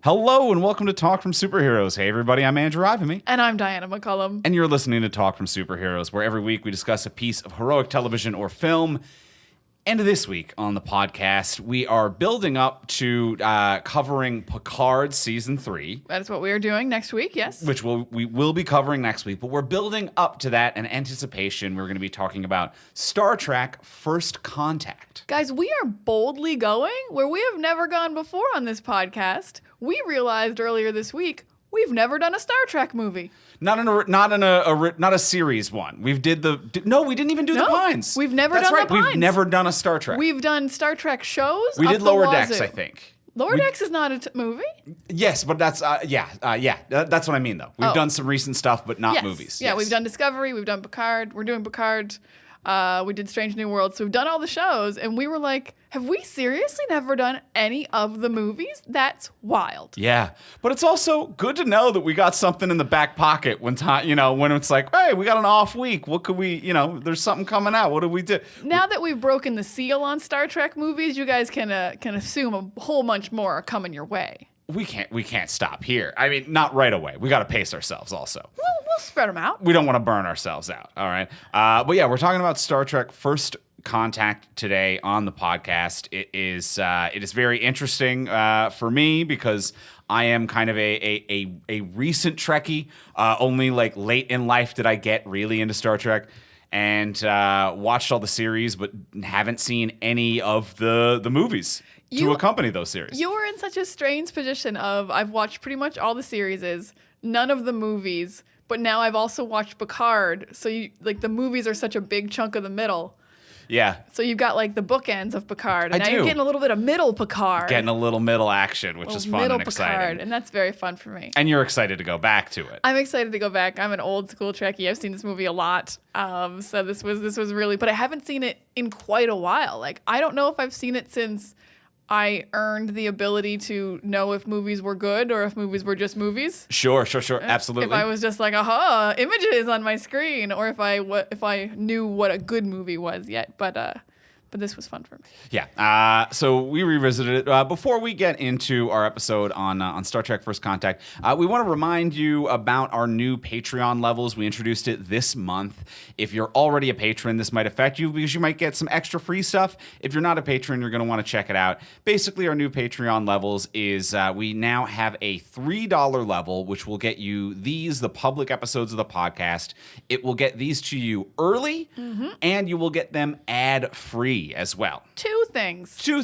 Hello and welcome to Talk from Superheroes. Hey everybody, I'm Andrew Ivamy. And I'm Diana McCullum. And you're listening to Talk from Superheroes, where every week we discuss a piece of heroic television or film. And this week on the podcast, we are building up to covering Picard Season 3. That is what we are doing next week, yes. Which we will be covering next week. But we're building up to that in anticipation. We're going to be talking about Star Trek First Contact. Guys, we are boldly going where we have never gone before on this podcast. We realized earlier this week we've never done a Star Trek movie. Not a series one. We didn't even do the Pines. We've never That's done right. the Pines. We've never done a Star Trek. We've done Star Trek shows. We did Lower Decks, I think. Lower Decks is not a movie? Yes, but that's that's what I mean though. We've done some recent stuff, but not movies. Yeah, yes. We've done Discovery. We've done Picard. We're doing Picard. We did Strange New Worlds. So we've done all the shows, and we were like, have we seriously never done any of the movies? That's wild. Yeah, but it's also good to know that we got something in the back pocket when it's like, hey, we got an off week. What could we, there's something coming out. What do we do? Now that we've broken the seal on Star Trek movies, you guys can assume a whole bunch more are coming your way. We can't stop here. I mean, not right away. We got to pace ourselves also. We'll spread them out. We don't want to burn ourselves out. All right. But yeah, we're talking about Star Trek First Contact today on the podcast. It is very interesting for me because I am kind of a recent Trekkie. Only like late in life did I get really into Star Trek. And watched all the series, but haven't seen any of the movies to accompany those series. You were in such a strange position of I've watched pretty much all the series, none of the movies, but now I've also watched Picard. So the movies are such a big chunk of the middle. Yeah. So you've got like the bookends of Picard, and now do. you're getting a little bit of middle Picard. Getting a little middle action, which is fun and exciting. Picard, and that's very fun for me. And you're excited to go back to it. I'm excited to go back. I'm an old school Trekkie. I've seen this movie a lot. So this was really, but I haven't seen it in quite a while. Like I don't know if I've seen it since I earned the ability to know if movies were good or if movies were just movies. Sure. Absolutely. If I was just like, aha, images on my screen, or if I knew what a good movie was yet. But this was fun for me. Yeah. So we revisited it. Before we get into our episode on Star Trek First Contact, we want to remind you about our new Patreon levels. We introduced it this month. If you're already a patron, this might affect you because you might get some extra free stuff. If you're not a patron, you're going to want to check it out. Basically, our new Patreon levels is we now have a $3 level, which will get you the public episodes of the podcast. It will get these to you early, and you will get them ad-free as well. Two things. So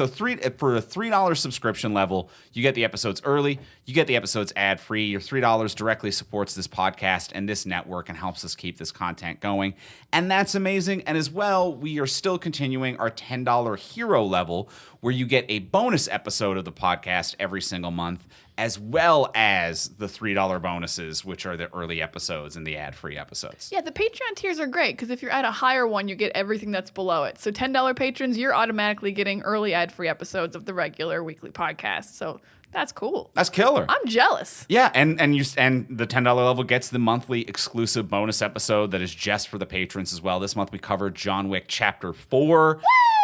for a $3 subscription level, you get the episodes early, you get the episodes ad-free. Your $3 directly supports this podcast and this network and helps us keep this content going. And that's amazing. And as well, we are still continuing our $10 hero level, where you get a bonus episode of the podcast every single month, as well as the $3 bonuses, which are the early episodes and the ad-free episodes. Yeah, the Patreon tiers are great because if you're at a higher one, you get everything that's below it. So $10 patrons, you're automatically getting early ad-free episodes of the regular weekly podcast. So that's cool. That's killer. I'm jealous. Yeah, and the $10 level gets the monthly exclusive bonus episode that is just for the patrons as well. This month we covered John Wick Chapter 4.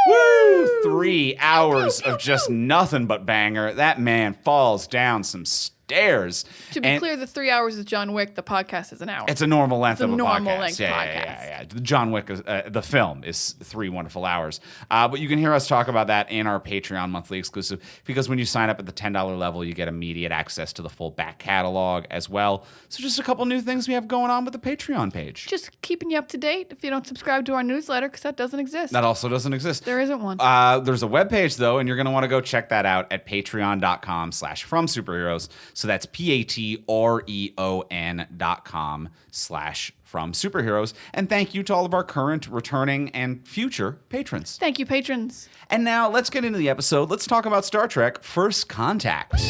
Woo! 3 hours of just nothing but banger. That man falls down some stairs. To be clear, the 3 hours is John Wick. The podcast is an hour. It's a normal length of a podcast. normal length podcast. Yeah. The John Wick, the film, is 3 wonderful hours. But you can hear us talk about that in our Patreon monthly exclusive, because when you sign up at the $10 level, you get immediate access to the full back catalog as well. So just a couple new things we have going on with the Patreon page. Just keeping you up to date if you don't subscribe to our newsletter, because that doesn't exist. That also doesn't exist. There isn't one. There's a webpage, though, and you're going to want to go check that out at patreon.com/fromsuperheroes. So that's patreon.com/fromsuperheroes. And thank you to all of our current, returning, and future patrons. Thank you, patrons. And now let's get into the episode. Let's talk about Star Trek First Contact.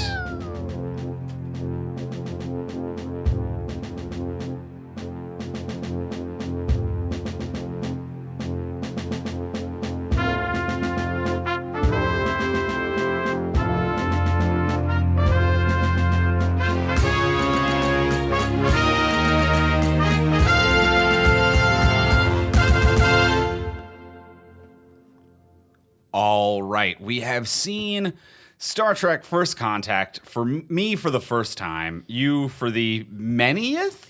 All right, we have seen Star Trek First Contact, for me for the first time, you for the manyth?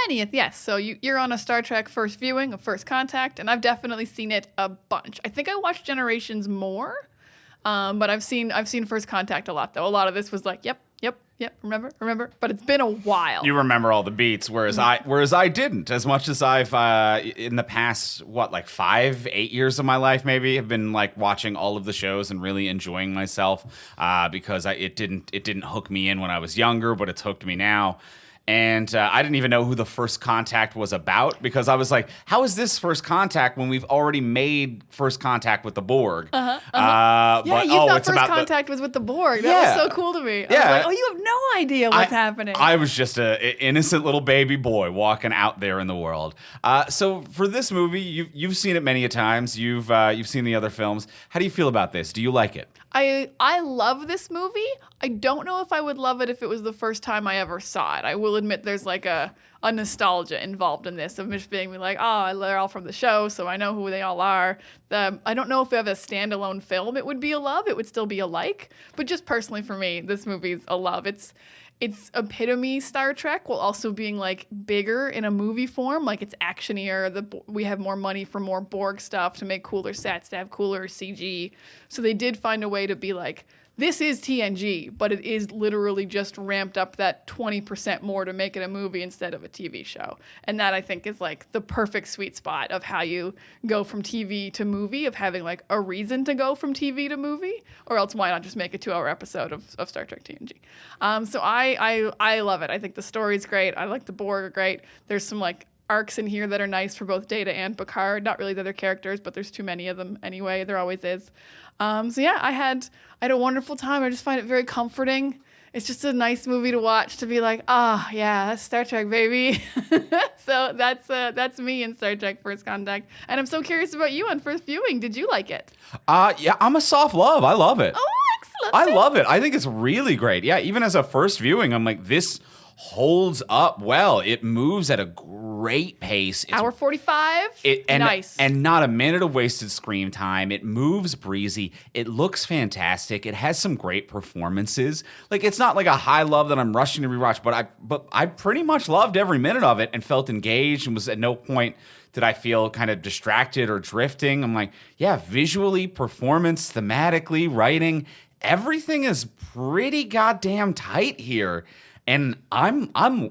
20th, yes. So you're on a Star Trek first viewing of First Contact, and I've definitely seen it a bunch. I think I watched Generations more, but I've seen First Contact a lot though. A lot of this was like, yep, remember. But it's been a while. You remember all the beats, whereas I didn't. As much as I've in the past 5-8 years of my life maybe have been like watching all of the shows and really enjoying myself because it didn't hook me in when I was younger, but it's hooked me now. And I didn't even know who the First Contact was about because I was like, how is this First Contact when we've already made First Contact with the Borg? Yeah, you thought First Contact was with the Borg. That was so cool to me. I was like, oh, you have no idea what's happening. I was just an innocent little baby boy walking out there in the world. So for this movie, you've seen it many a times. You've seen the other films. How do you feel about this? Do you like it? I love this movie. I don't know if I would love it if it was the first time I ever saw it. I will admit there's like a nostalgia involved in this of just being like, oh, they're all from the show, so I know who they all are. I don't know if we have a standalone film it would be a love. It would still be a like. But just personally for me, this movie's a love. It's epitome Star Trek while also being like bigger in a movie form. Like it's actionier. We have more money for more Borg stuff to make cooler sets, to have cooler CG. So they did find a way to be like, this is TNG, but it is literally just ramped up that 20% more to make it a movie instead of a TV show. And that I think is like the perfect sweet spot of how you go from TV to movie, of having like a reason to go from TV to movie, or else why not just make a 2-hour episode of Star Trek TNG? So I love it. I think the story's great. I like the Borg are great. There's some like arcs in here that are nice for both Data and Picard. Not really the other characters, but there's too many of them anyway. There always is. So yeah, I had a wonderful time. I just find it very comforting. It's just a nice movie to watch, to be like, yeah, that's Star Trek, baby. So that's me in Star Trek First Contact. And I'm so curious about you on first viewing. Did you like it? Yeah, I'm a soft love. I love it. Oh, excellent. I love it. I think it's really great. Yeah, even as a first viewing, I'm like, this holds up well. It moves at a great pace. Hour 45. Nice. And not a minute of wasted screen time. It moves breezy. It looks fantastic. It has some great performances. Like, it's not like a high love that I'm rushing to rewatch, but I pretty much loved every minute of it and felt engaged and was at no point did I feel kind of distracted or drifting. I'm like, yeah, visually, performance, thematically, writing, everything is pretty goddamn tight here. And I'm loving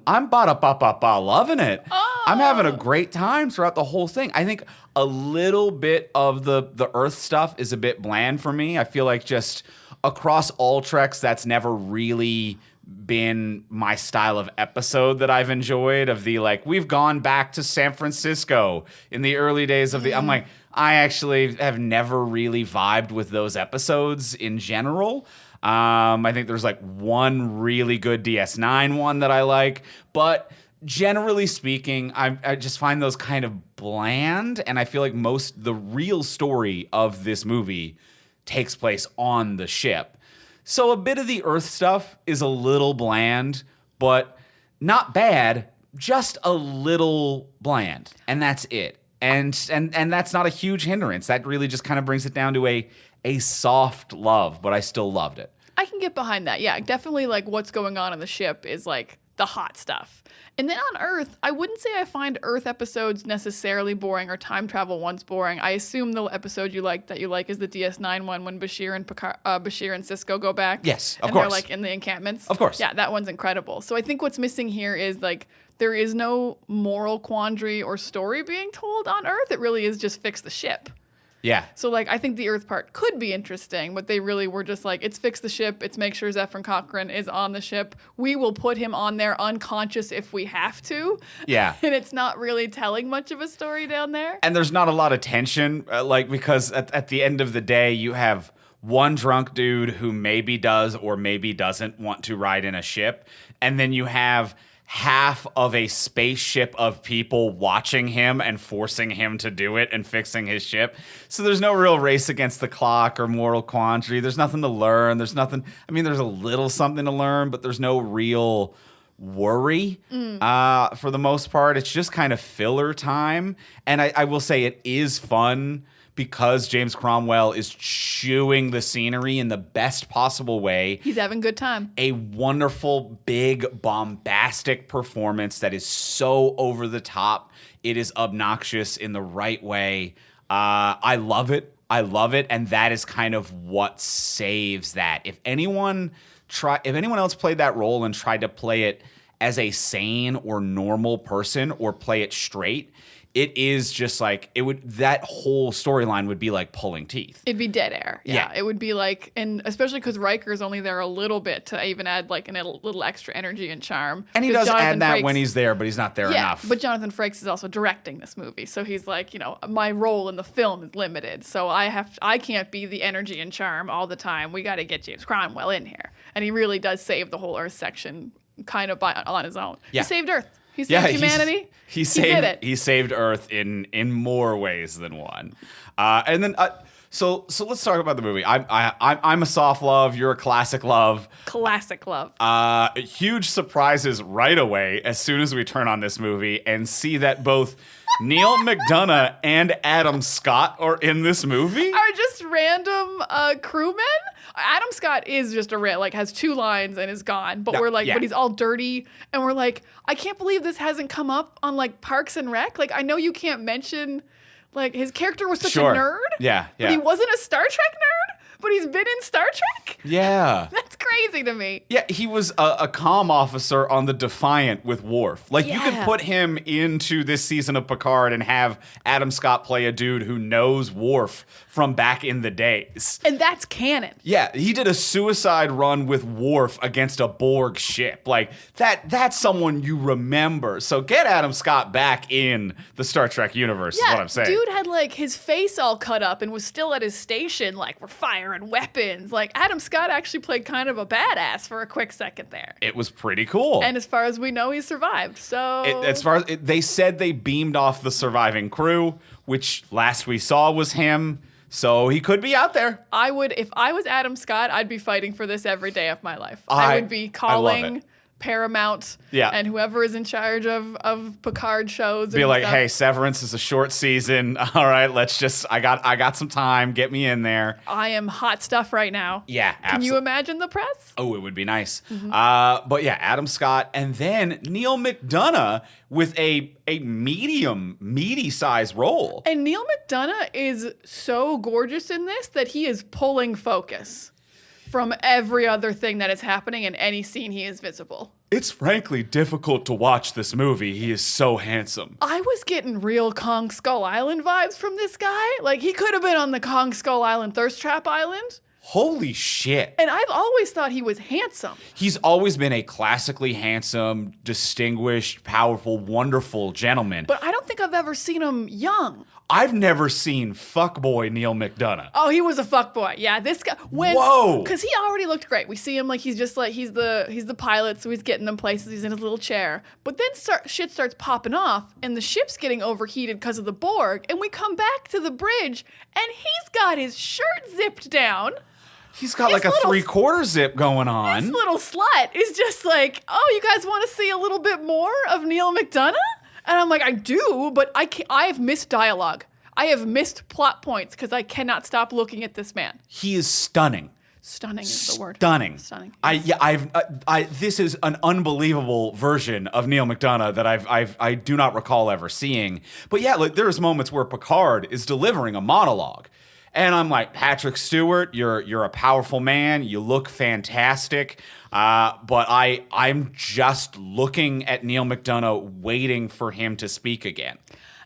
it. Oh. I'm having a great time throughout the whole thing. I think a little bit of the Earth stuff is a bit bland for me. I feel like just across all Treks, that's never really been my style of episode that I've enjoyed, of the like, we've gone back to San Francisco in the early days of the, I'm like, I actually have never really vibed with those episodes in general. I think there's like one really good DS9 one that I like, but generally speaking, I just find those kind of bland, and I feel like the real story of this movie takes place on the ship. So a bit of the Earth stuff is a little bland, but not bad, just a little bland, and that's it. And that's not a huge hindrance. That really just kind of brings it down to a soft love, but I still loved it. I can get behind that. Yeah, definitely like what's going on the ship is like the hot stuff. And then on Earth, I wouldn't say I find Earth episodes necessarily boring or time travel ones boring. I assume the episode you like is the DS9 one when Bashir and Cisco go back. Yes, of and course. They're like in the encampments. Of course. Yeah, that one's incredible. So I think what's missing here is like there is no moral quandary or story being told on Earth. It really is just fix the ship. Yeah. So, like, I think the Earth part could be interesting, but they really were just like, it's fix the ship. It's make sure Zefram Cochrane is on the ship. We will put him on there unconscious if we have to. Yeah. And it's not really telling much of a story down there. And there's not a lot of tension, because at the end of the day, you have one drunk dude who maybe does or maybe doesn't want to ride in a ship. And then you have half of a spaceship of people watching him and forcing him to do it and fixing his ship. So there's no real race against the clock or moral quandary. There's nothing to learn. There's a little something to learn, but there's no real worry for the most part. It's just kind of filler time. And I will say it is fun because James Cromwell is chewing the scenery in the best possible way. He's having a good time. A wonderful, big, bombastic performance that is so over the top. It is obnoxious in the right way. I love it. And that is kind of what saves that. If anyone else played that role and tried to play it as a sane or normal person or play it straight, it is just like that whole storyline would be like pulling teeth. It'd be dead air. Yeah. It would be like, and especially because Riker's only there a little bit to even add like a little extra energy and charm. And he does add that when he's there, but he's not there enough. But Jonathan Frakes is also directing this movie. So he's like, my role in the film is limited. So I can't be the energy and charm all the time. We got to get James Cromwell in here. And he really does save the whole Earth section kind of on his own. Yeah. He saved Earth. He saved humanity. He did it. He saved Earth in more ways than one. And then so let's talk about the movie. I'm a soft love. You're a classic love. Classic love. Huge surprises right away as soon as we turn on this movie and see that both Neil McDonough and Adam Scott are in this movie. Are just random crewmen. Adam Scott is just has 2 lines and is gone. But but he's all dirty. And we're like, I can't believe this hasn't come up on like Parks and Rec. Like, I know you can't mention like his character was such a nerd. Yeah. But he wasn't a Star Trek nerd, but he's been in Star Trek. Yeah. That's crazy to me. Yeah, he was a comm officer on the Defiant with Worf. Like, you could put him into this season of Picard and have Adam Scott play a dude who knows Worf from back in the days. And that's canon. Yeah, he did a suicide run with Worf against a Borg ship. Like, that's someone you remember. So get Adam Scott back in the Star Trek universe is what I'm saying. Dude had like his face all cut up and was still at his station, like, we're firing weapons. Like, Adam Scott actually played kind of a badass for a quick second there. It was pretty cool. And as far as we know, he survived. So they said they beamed off the surviving crew, which last we saw was him. So he could be out there. If I was Adam Scott, I'd be fighting for this every day of my life. I would be calling Paramount and whoever is in charge of Picard shows. Be like, hey, Severance is a short season. All right, I got some time. Get me in there. I am hot stuff right now. Yeah, absolutely. Can you imagine the press? Oh, it would be nice. Mm-hmm. But yeah, Adam Scott and then Neil McDonough with a medium, meaty-sized role. And Neil McDonough is so gorgeous in this that he is pulling focus from every other thing that is happening in any scene he is visible. It's frankly difficult to watch this movie. He is so handsome. I was getting real Kong Skull Island vibes from this guy. Like, he could have been on the Kong Skull Island Thirst Trap Island. Holy shit. And I've always thought he was handsome. He's always been a classically handsome, distinguished, powerful, wonderful gentleman. But I don't think I've ever seen him young. I've never seen fuckboy Neil McDonough. Oh, he was a fuckboy. Yeah, this guy. Whoa! Because he already looked great. We see him like he's the pilot, so he's getting them places. He's in his little chair. But then shit starts popping off, and the ship's getting overheated because of the Borg. And we come back to the bridge, and he's got his shirt zipped down. He's got like a 3/4 zip going on. This little slut is just like, oh, you guys want to see a little bit more of Neil McDonough? And I'm like, I do, but I have missed dialogue. I have missed plot points because I cannot stop looking at this man. He is stunning. Stunning is the word. Stunning. This is an unbelievable version of Neil McDonough that I do not recall ever seeing. But yeah, like there's moments where Picard is delivering a monologue. And I'm like, Patrick Stewart, you're a powerful man. You look fantastic. But I'm just looking at Neil McDonough waiting for him to speak again.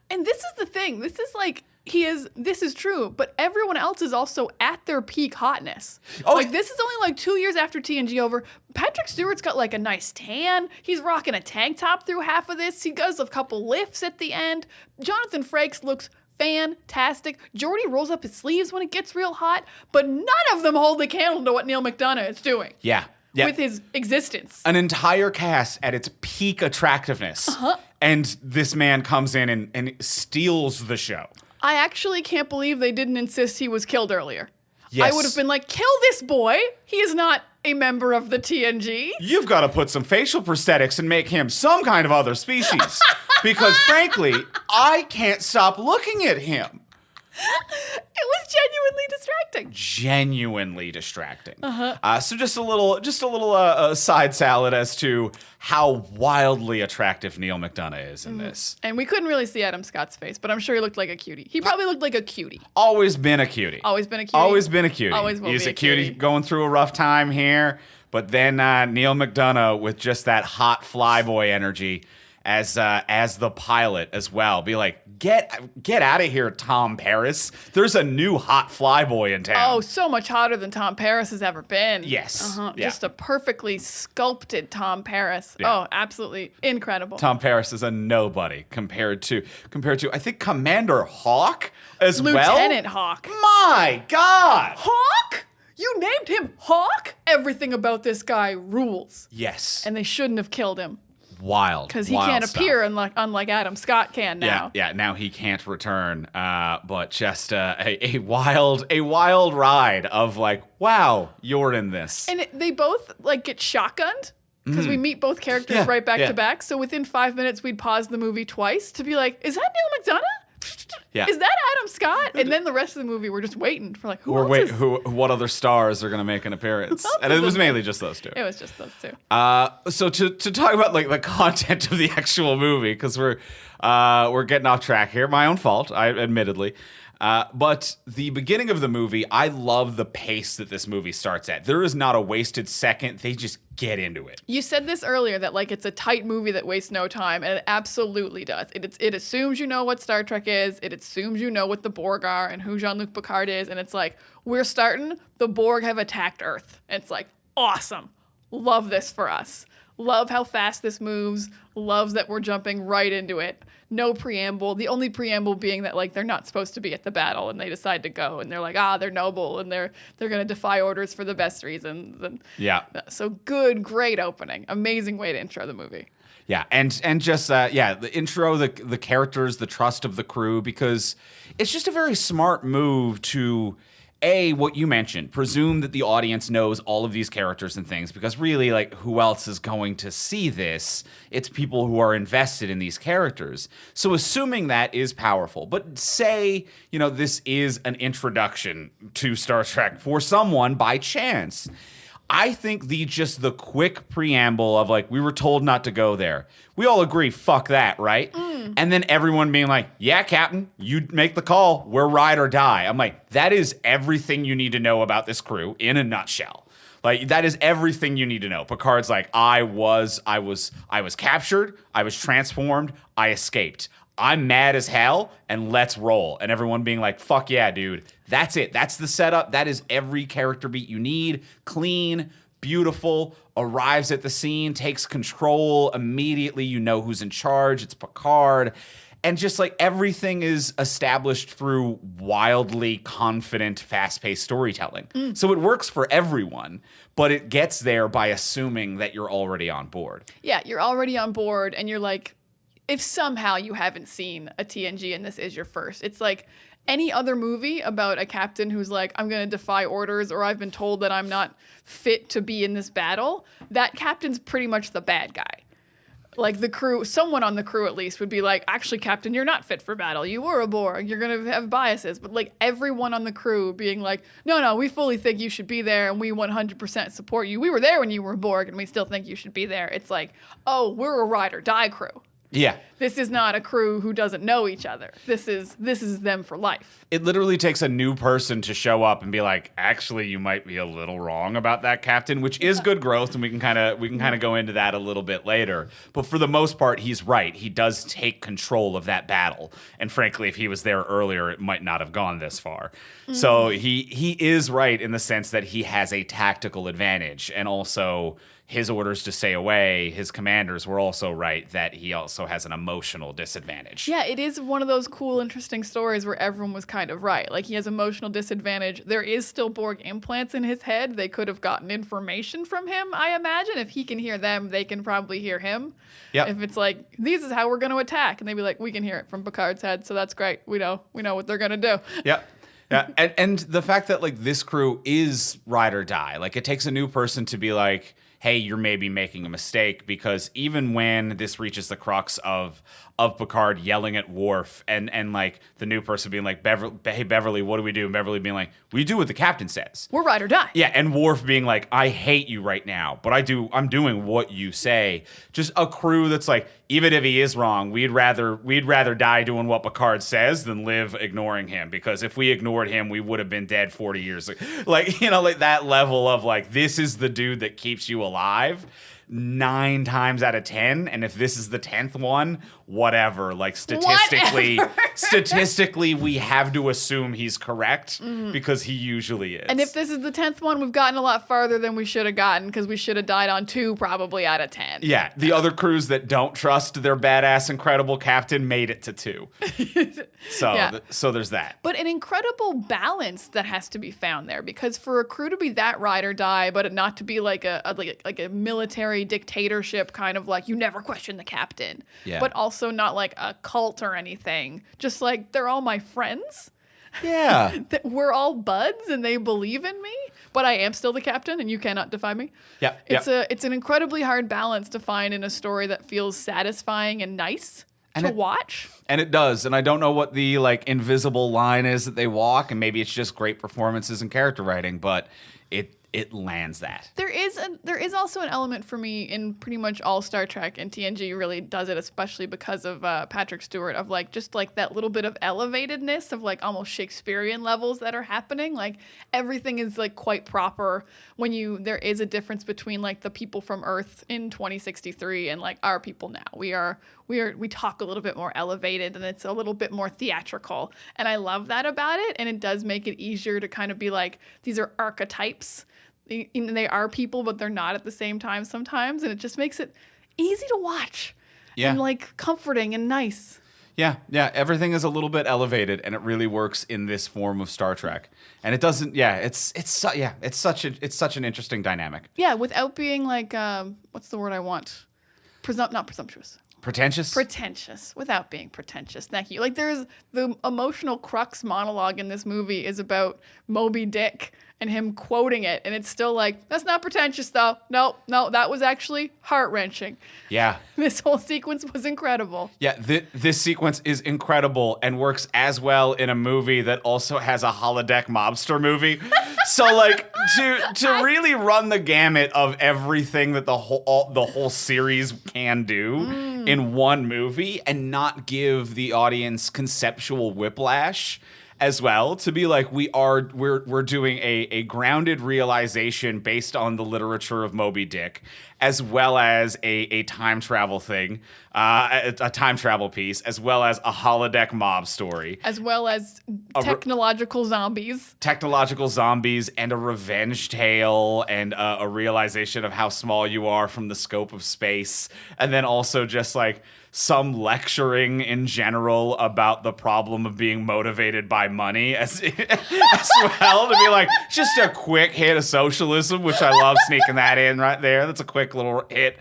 And this is the thing. This is like, this is true, but everyone else is also at their peak hotness. Oh, like this is only like 2 years after TNG over. Patrick Stewart's got like a nice tan. He's rocking a tank top through half of this. He does a couple lifts at the end. Jonathan Frakes looks fantastic. Geordi rolls up his sleeves when it gets real hot, but none of them hold the candle to what Neil McDonough is doing. Yeah. With his existence. An entire cast at its peak attractiveness. And this man comes in and steals the show. I actually can't believe they didn't insist he was killed earlier. Yes. I would have been like, kill this boy. He is not a member of the TNG. You've got to put some facial prosthetics and make him some kind of other species. Because frankly, I can't stop looking at him. was genuinely distracting. Genuinely distracting. So just a little side salad as to how wildly attractive Neil McDonough is in this. And we couldn't really see Adam Scott's face, but I'm sure he looked like a cutie. He probably looked like a cutie. Always been a cutie. Always been a cutie. Always been a cutie. Always will He's be a cutie, cutie. going through a rough time here, but then Neil McDonough with just that hot flyboy energy as the pilot as well. Be like, get out of here, Tom Paris. There's a new hot flyboy in town. Oh, so much hotter than Tom Paris has ever been. Yes. Yeah. Just a perfectly sculpted Tom Paris. Yeah. Oh, absolutely incredible. Tom Paris is a nobody compared to I think Commander Hawk as well. Lieutenant Hawk. My God. Hawk? You named him Hawk? Everything about this guy rules. Yes. And they shouldn't have killed him. Wild. Because he wild can't stuff. appear unlike Adam Scott can now. Yeah. Now he can't return. But just a wild ride of like, wow, you're in this. And they both like get shotgunned because we meet both characters Yeah, right back yeah. to back. So within 5 minutes, we'd pause the movie twice to be like, is that Neil McDonough? Yeah. Is that Adam Scott? And then the rest of the movie, we're just waiting for like, What other stars are going to make an appearance? else And is it was in mainly just those two. It was just those two. So to talk about like the content of the actual movie, because we're getting off track here, my own fault, admittedly. But the beginning of the movie, I love the pace that this movie starts at. There is not a wasted second. They just get into it. You said this earlier that like it's a tight movie that wastes no time, and it absolutely does. It assumes you know what Star Trek is. It assumes you know what the Borg are and who Jean-Luc Picard is, and it's like we're starting. The Borg have attacked Earth. And it's like awesome. Love this for us. Love how fast this moves. Love that we're jumping right into it. No preamble. The only preamble being that like they're not supposed to be at the battle and they decide to go and they're like, they're noble and they're gonna defy orders for the best reasons. And Yeah. so good, great opening. Amazing way to intro the movie. Yeah, and just the intro, the characters, the trust of the crew, because it's just a very smart move to what you mentioned, presume that the audience knows all of these characters and things, because really, like, who else is going to see this? It's people who are invested in these characters. So assuming that is powerful, but say, this is an introduction to Star Trek for someone by chance. I think the quick preamble of like, we were told not to go there. We all agree, fuck that, right? And then everyone being like, yeah, Captain, you make the call. We're ride or die. I'm like, that is everything you need to know about this crew in a nutshell. Like, that is everything you need to know. Picard's like, I was captured. I was transformed. I escaped. I'm mad as hell, and let's roll. And everyone being like, fuck yeah, dude. That's it. That's the setup. That is every character beat you need. Clean, beautiful, arrives at the scene, takes control. Immediately you know who's in charge. It's Picard. And just like everything is established through wildly confident, fast-paced storytelling. So it works for everyone, but it gets there by assuming that you're already on board. Yeah, you're already on board, and you're like, if somehow you haven't seen a TNG and this is your first, it's like any other movie about a captain who's like, I'm going to defy orders, or I've been told that I'm not fit to be in this battle, that captain's pretty much the bad guy. Like the crew, someone on the crew at least would be like, actually, Captain, you're not fit for battle. You were a Borg. You're going to have biases. But like everyone on the crew being like, no, we fully think you should be there and we 100% support you. We were there when you were a Borg and we still think you should be there. It's like, oh, we're a ride or die crew. Yeah. This is not a crew who doesn't know each other. This is them for life. It literally takes a new person to show up and be like, actually, you might be a little wrong about that, Captain, which is good growth, and we can kind of go into that a little bit later. But for the most part, he's right. He does take control of that battle. And frankly, if he was there earlier, it might not have gone this far. So he is right in the sense that he has a tactical advantage, and also his orders to stay away, his commanders were also right that he also has an emotional disadvantage. Yeah, it is one of those cool, interesting stories where everyone was kind of right. Like, he has emotional disadvantage. There is still Borg implants in his head. They could have gotten information from him, I imagine. If he can hear them, they can probably hear him. Yep. If it's like, this is how we're going to attack. And they'd be like, we can hear it from Picard's head, so that's great. We know what they're going to do. Yep. Yeah, and the fact that like this crew is ride or die, like it takes a new person to be like, hey, you're maybe making a mistake, because even when this reaches the crux of Picard yelling at Worf and like the new person being like, hey, Beverly, what do we do? And Beverly being like, we do what the captain says. We're ride or die. Yeah, and Worf being like, I hate you right now, but I'm doing what you say. Just a crew that's like, even if he is wrong, we'd rather die doing what Picard says than live ignoring him, because if we ignored him, we would have been dead 40 years. Like that level of like, this is the dude that keeps you alive 9 times out of 10, and if this is the 10th one, whatever. Like statistically, we have to assume he's correct, because he usually is. And if this is the 10th one, we've gotten a lot farther than we should have gotten, because we should have died on 2 probably out of 10. Yeah, the other crews that don't trust their badass, incredible captain made it to 2. So there's that. But an incredible balance that has to be found there, because for a crew to be that ride or die, but it not to be like a military dictatorship kind of like, you never question the captain, but also not like a cult or anything. Just like, they're all my friends. Yeah. We're all buds and they believe in me, but I am still the captain and you cannot defy me. Yeah. It's an incredibly hard balance to find in a story that feels satisfying and nice to watch. And it does. And I don't know what the like invisible line is that they walk, and maybe it's just great performances and character writing, but it lands that. There is also an element for me in pretty much all Star Trek, and TNG really does it, especially because of Patrick Stewart, of like just like that little bit of elevatedness of like almost Shakespearean levels that are happening. Like everything is like quite proper when there is a difference between like the people from Earth in 2063 and like our people now. We talk a little bit more elevated, and it's a little bit more theatrical, and I love that about it. And it does make it easier to kind of be like, these are archetypes. They are people, but they're not at the same time sometimes, and it just makes it easy to watch and like comforting and nice. Yeah, everything is a little bit elevated, and it really works in this form of Star Trek. And it doesn't. Yeah, it's such an interesting dynamic. Yeah, without being like what's the word I want? Not presumptuous. Pretentious? Pretentious, without being pretentious. Thank you. Like, there's the emotional crux monologue in this movie is about Moby Dick and him quoting it, and it's still like, that's not pretentious, though. No, that was actually heart-wrenching. Yeah. This whole sequence was incredible. Yeah, this sequence is incredible and works as well in a movie that also has a holodeck mobster movie. So, like, to really run the gamut of everything that the whole series can do in one movie and not give the audience conceptual whiplash as well, to be like, we're doing a grounded realization based on the literature of Moby Dick, as well as a time travel thing, a time travel piece, as well as a holodeck mob story, as well as technological zombies, and a revenge tale, and a realization of how small you are from the scope of space, and then also just like some lecturing in general about the problem of being motivated by money as well, to be like, just a quick hit of socialism, which I love sneaking that in right there. That's a quick little hit.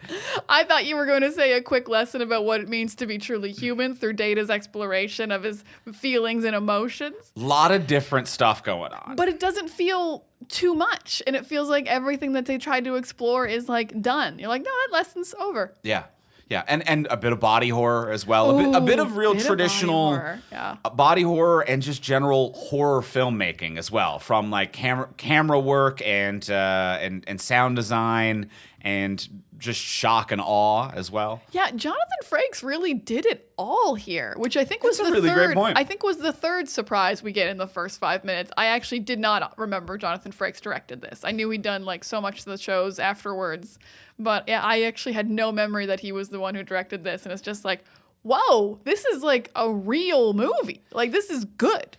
I thought you were going to say a quick lesson about what it means to be truly human through Data's exploration of his feelings and emotions. A lot of different stuff going on. But it doesn't feel too much, and it feels like everything that they tried to explore is like done. You're like, no, that lesson's over. Yeah, and a bit of body horror as well. A bit of real traditional body horror and just general horror filmmaking as well, from like camera work and sound design and just shock and awe as well. Yeah, Jonathan Frakes really did it all here, which I think was That's a really great point. I think was the third surprise we get in the first 5 minutes. I actually did not remember Jonathan Frakes directed this. I knew he'd done like so much of the shows afterwards, but yeah, I actually had no memory that he was the one who directed this, and it's just like, whoa, this is like a real movie. Like, this is good.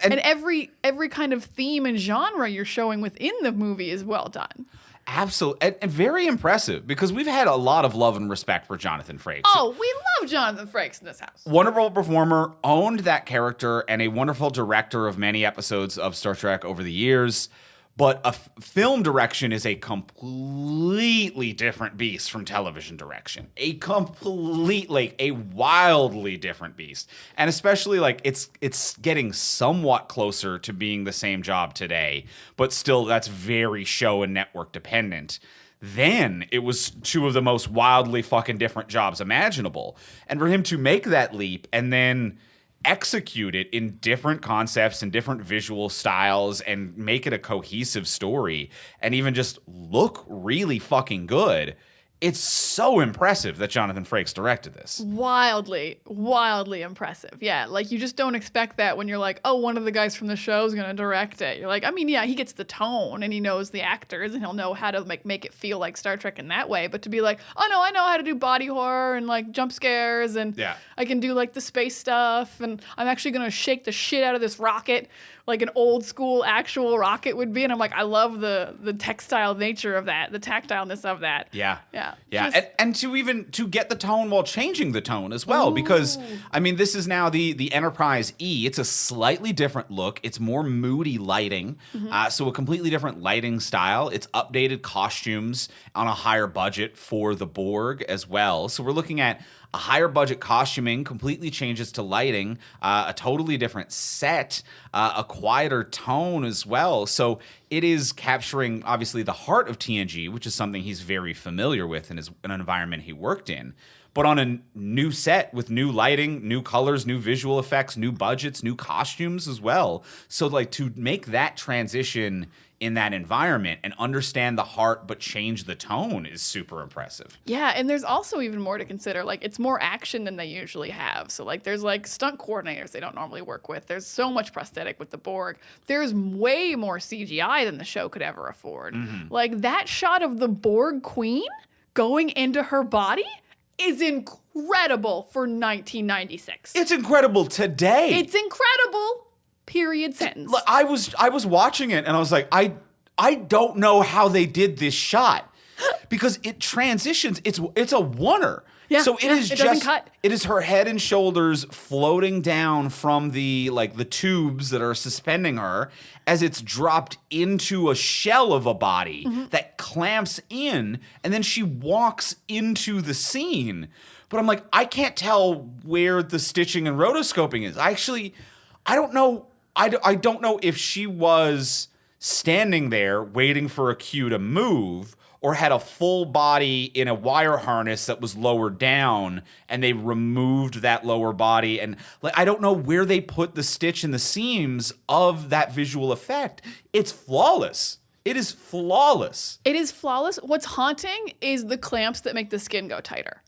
And every kind of theme and genre you're showing within the movie is well done. Absolutely. And very impressive, because we've had a lot of love and respect for Jonathan Frakes. Oh, we love Jonathan Frakes in this house. Wonderful performer, owned that character, and a wonderful director of many episodes of Star Trek over the years. But film direction is a completely different beast from television direction. A wildly different beast. And especially, like, it's getting somewhat closer to being the same job today, but still that's very show and network dependent. then it was two of the most wildly fucking different jobs imaginable. And for him to make that leap and then execute it in different concepts and different visual styles and make it a cohesive story and even just look really fucking good. It's so impressive that Jonathan Frakes directed this. Wildly, wildly impressive. Yeah, like you just don't expect that when you're like, oh, one of the guys from the show is going to direct it. You're like, I mean, yeah, he gets the tone and he knows the actors and he'll know how to make it feel like Star Trek in that way. But to be like, oh no, I know how to do body horror and like jump scares and I can do like the space stuff and I'm actually going to shake the shit out of this rocket like an old school actual rocket would be. And I'm like, I love the textile nature of that, the tactileness of that. Yeah. Just, and to get the tone while changing the tone as well, because I mean, this is now the Enterprise E. It's a slightly different look. It's more moody lighting, so a completely different lighting style. It's updated costumes on a higher budget for the Borg as well. So we're looking at a higher budget costuming, completely changes to lighting, a totally different set, a quieter tone as well. So it is capturing, obviously, the heart of TNG, which is something he's very familiar with in an environment he worked in. But on a new set with new lighting, new colors, new visual effects, new budgets, new costumes as well. So like to make that transition in that environment and understand the heart but change the tone is super impressive. Yeah, and there's also even more to consider. Like, it's more action than they usually have. So, like, there's, like, stunt coordinators they don't normally work with. There's so much prosthetic with the Borg. There's way more CGI than the show could ever afford. Like, that shot of the Borg queen going into her body is incredible for 1996. It's incredible today. It's incredible. Period sentence. I was watching it and I was like, I don't know how they did this shot because it transitions. It's a oneer. Yeah, so it is it doesn't cut. It is her head and shoulders floating down from the tubes that are suspending her as it's dropped into a shell of a body that clamps in, and then she walks into the scene. But I'm like, I can't tell where the stitching and rotoscoping is. I don't know. I don't know if she was standing there waiting for a cue to move or had a full body in a wire harness that was lowered down and they removed that lower body. And like, I don't know where they put the stitch and the seams of that visual effect. It's flawless. It is flawless. It is flawless. What's haunting is the clamps that make the skin go tighter.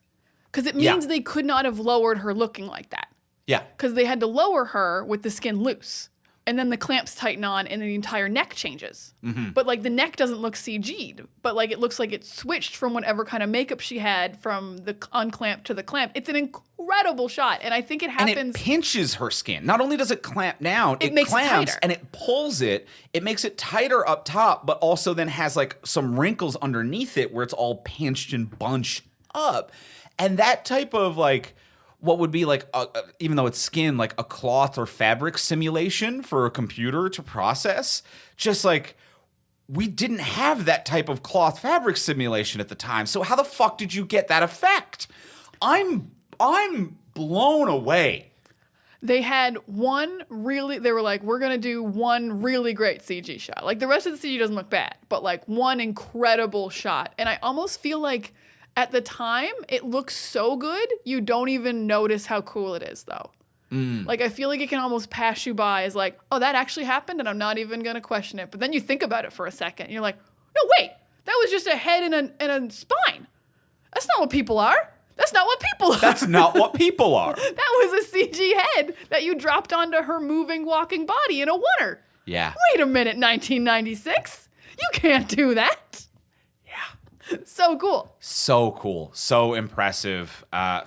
Because it means they could not have lowered her looking like that. Yeah. Because they had to lower her with the skin loose. And then the clamps tighten on and the entire neck changes. But like the neck doesn't look CG'd, but like it looks like it switched from whatever kind of makeup she had from the unclamp to the clamp. It's an incredible shot. And I think it happens. And it pinches her skin. Not only does it clamp down, it makes clamps it tighter. and it pulls it. It makes it tighter up top, but also then has like some wrinkles underneath it where it's all pinched and bunched up. And that type of like, what would be like, even though it's skin, like a cloth or fabric simulation for a computer to process. Just like, we didn't have that type of cloth fabric simulation at the time. So how the fuck did you get that effect? I'm blown away. They had they were like, we're going to do one really great CG shot. Like the rest of the CG doesn't look bad, but like one incredible shot. And I almost feel like at the time, it looks so good, you don't even notice how cool it is, though. Like, I feel like it can almost pass you by as like, oh, that actually happened, and I'm not even going to question it. But then you think about it for a second, and you're like, no, wait, that was just a head and a spine. That's not what people are. That's not what people are. That's not what people are. That was a CG head that you dropped onto her moving, walking body in a oneer. Yeah. Wait a minute, 1996. You can't do that. So cool. So cool. So impressive. And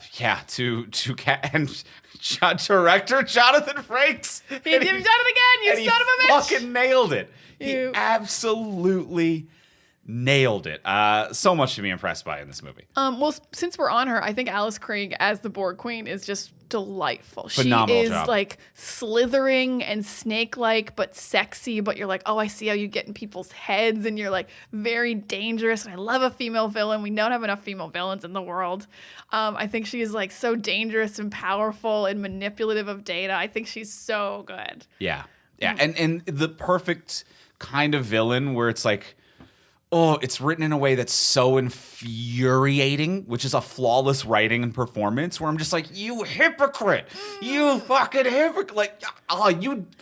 director Jonathan Frakes. He's done it again, you son of a bitch. He fucking nailed it. He absolutely nailed it. So much to be impressed by in this movie. Well, since we're on her, I think Alice Krige as the Borg Queen is just delightful. Phenomenal she is job. like slithering and snake-like, but sexy. But you're like, oh, I see how you get in people's heads, and you're like very dangerous. And I love a female villain. We don't have enough female villains in the world. I think she is like so dangerous and powerful and manipulative of Data. I think she's so good. Yeah. And the perfect kind of villain where it's like, it's written in a way that's so infuriating, which is a flawless writing and performance where I'm just like, you hypocrite, you fucking hypocrite. Like,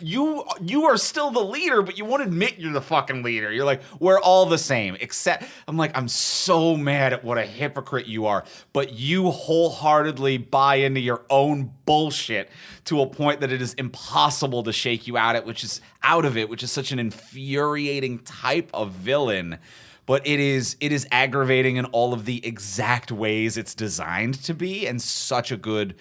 you are still the leader, but you won't admit you're the fucking leader. You're like, we're all the same, except I'm like, I'm so mad at what a hypocrite you are, but you wholeheartedly buy into your own bullshit to a point that it is impossible to shake you out which is such an infuriating type of villain. But it is aggravating in all of the exact ways it's designed to be, and such a good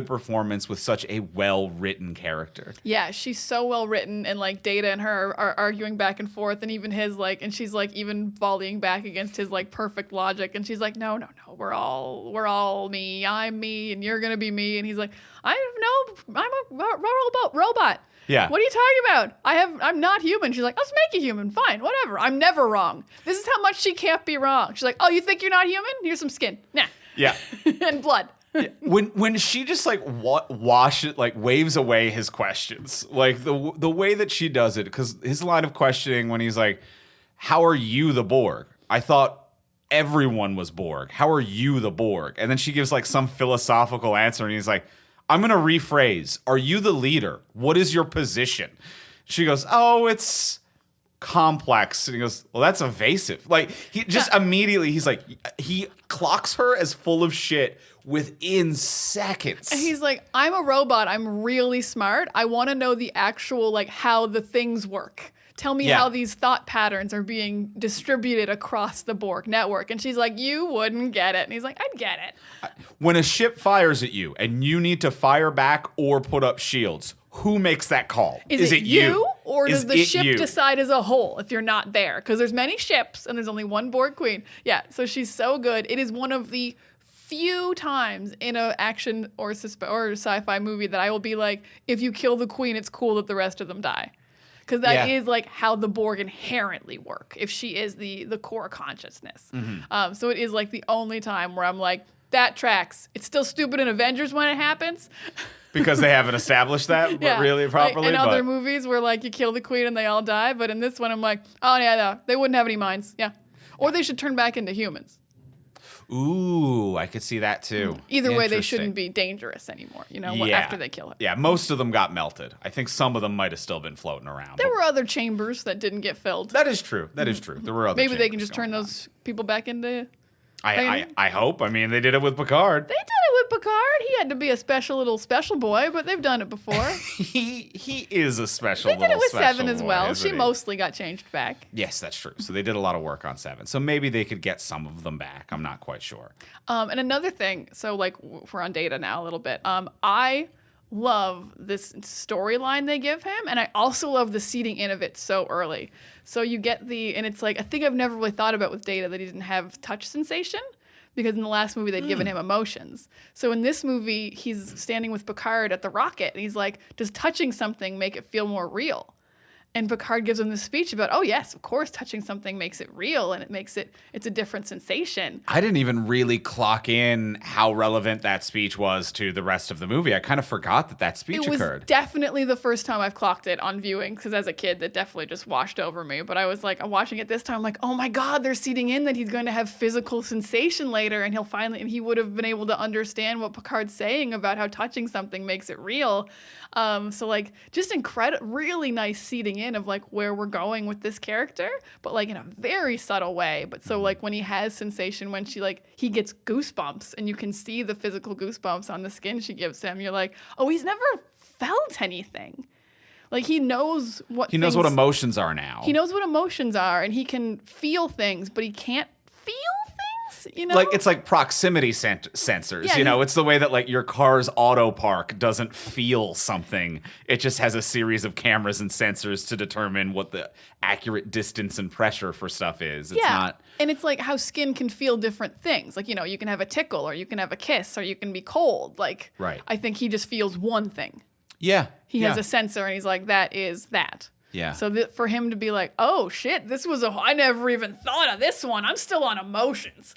performance with such a well-written character. Yeah, she's so well written, and like Data and her are arguing back and forth, and even his like, and she's like even volleying back against his like perfect logic, and she's like, no, we're all me, I'm me, and you're gonna be me, and he's like, I'm a robot. Yeah. What are you talking about? I'm not human. She's like, let's make you human. Fine, whatever. I'm never wrong. This is how much she can't be wrong. She's like, oh, you think you're not human? Here's some skin. Nah. Yeah. And blood. When she just like waves away his questions, like the way that she does it, because his line of questioning when he's like, how are you the Borg? I thought everyone was Borg. How are you the Borg? And then she gives like some philosophical answer, and he's like, I'm going to rephrase. Are you the leader? What is your position? She goes, oh, it's complex. And he goes, well, that's evasive. Like, he just immediately, he's like, he clocks her as full of shit within seconds. And he's like, I'm a robot. I'm really smart. I want to know the actual, like, how the things work. Tell me how these thought patterns are being distributed across the Borg network. And she's like, you wouldn't get it. And he's like, I'd get it. When a ship fires at you and you need to fire back or put up shields, who makes that call? Is it you? Or does the ship decide as a whole if you're not there? Because there's many ships and there's only one Borg queen. Yeah, so she's so good. It is one of the few times in an action or sci-fi movie that I will be like, if you kill the queen, it's cool that the rest of them die. Because that is like how the Borg inherently work, if she is the core consciousness. Mm-hmm. So it is like the only time where I'm like, that tracks. It's still stupid in Avengers when it happens. Because they haven't established that really properly. Like in other movies where like you kill the queen and they all die. But in this one, I'm like, oh yeah, no, they wouldn't have any minds. Yeah. Or they should turn back into humans. Ooh, I could see that too. Either way, they shouldn't be dangerous anymore, after they kill it. Yeah, most of them got melted. I think some of them might have still been floating around. There were other chambers that didn't get filled. That is true. There were other Maybe they can just turn those people back into... I hope. I mean, they did it with Picard. They did it with Picard. He had to be a special boy, but they've done it before. he is a special boy. They did it with Seven as boy, well. She mostly got changed back. Yes, that's true. So they did a lot of work on Seven. So maybe they could get some of them back. I'm not quite sure. And another thing, so like we're on Data now a little bit. I love this storyline they give him, and I also love the seeding in of it so early. So you get and it's like, I think I've never really thought about with Data that he didn't have touch sensation, because in the last movie they'd given him emotions. So in this movie, he's standing with Picard at the rocket, and he's like, does touching something make it feel more real? And Picard gives him this speech about, oh yes, of course, touching something makes it real, and it's a different sensation. I didn't even really clock in how relevant that speech was to the rest of the movie. I kind of forgot that speech occurred. It was definitely the first time I've clocked it on viewing, because as a kid, that definitely just washed over me. But I was like, I'm watching it this time, I'm like, oh my God, they're seeding in that he's going to have physical sensation later, and he would have been able to understand what Picard's saying about how touching something makes it real. So like, just really nice seeding in of like where we're going with this character, but like in a very subtle way. But so like when he has sensation, when he gets goosebumps, and you can see the physical goosebumps on the skin she gives him, you're like, oh, he's never felt anything. Like he knows what emotions are now. He knows what emotions are, and he can feel things, but he can't feel things. Like it's like proximity sensors. Yeah, it's the way that like your car's auto park doesn't feel something. It just has a series of cameras and sensors to determine what the accurate distance and pressure for stuff is. It's not. And it's like how skin can feel different things. Like, you can have a tickle, or you can have a kiss, or you can be cold. Like, right. I think he just feels one thing. Yeah. He has a sensor, and he's like, that is that. Yeah. So for him to be like, oh shit, I never even thought of this one. I'm still on emotions.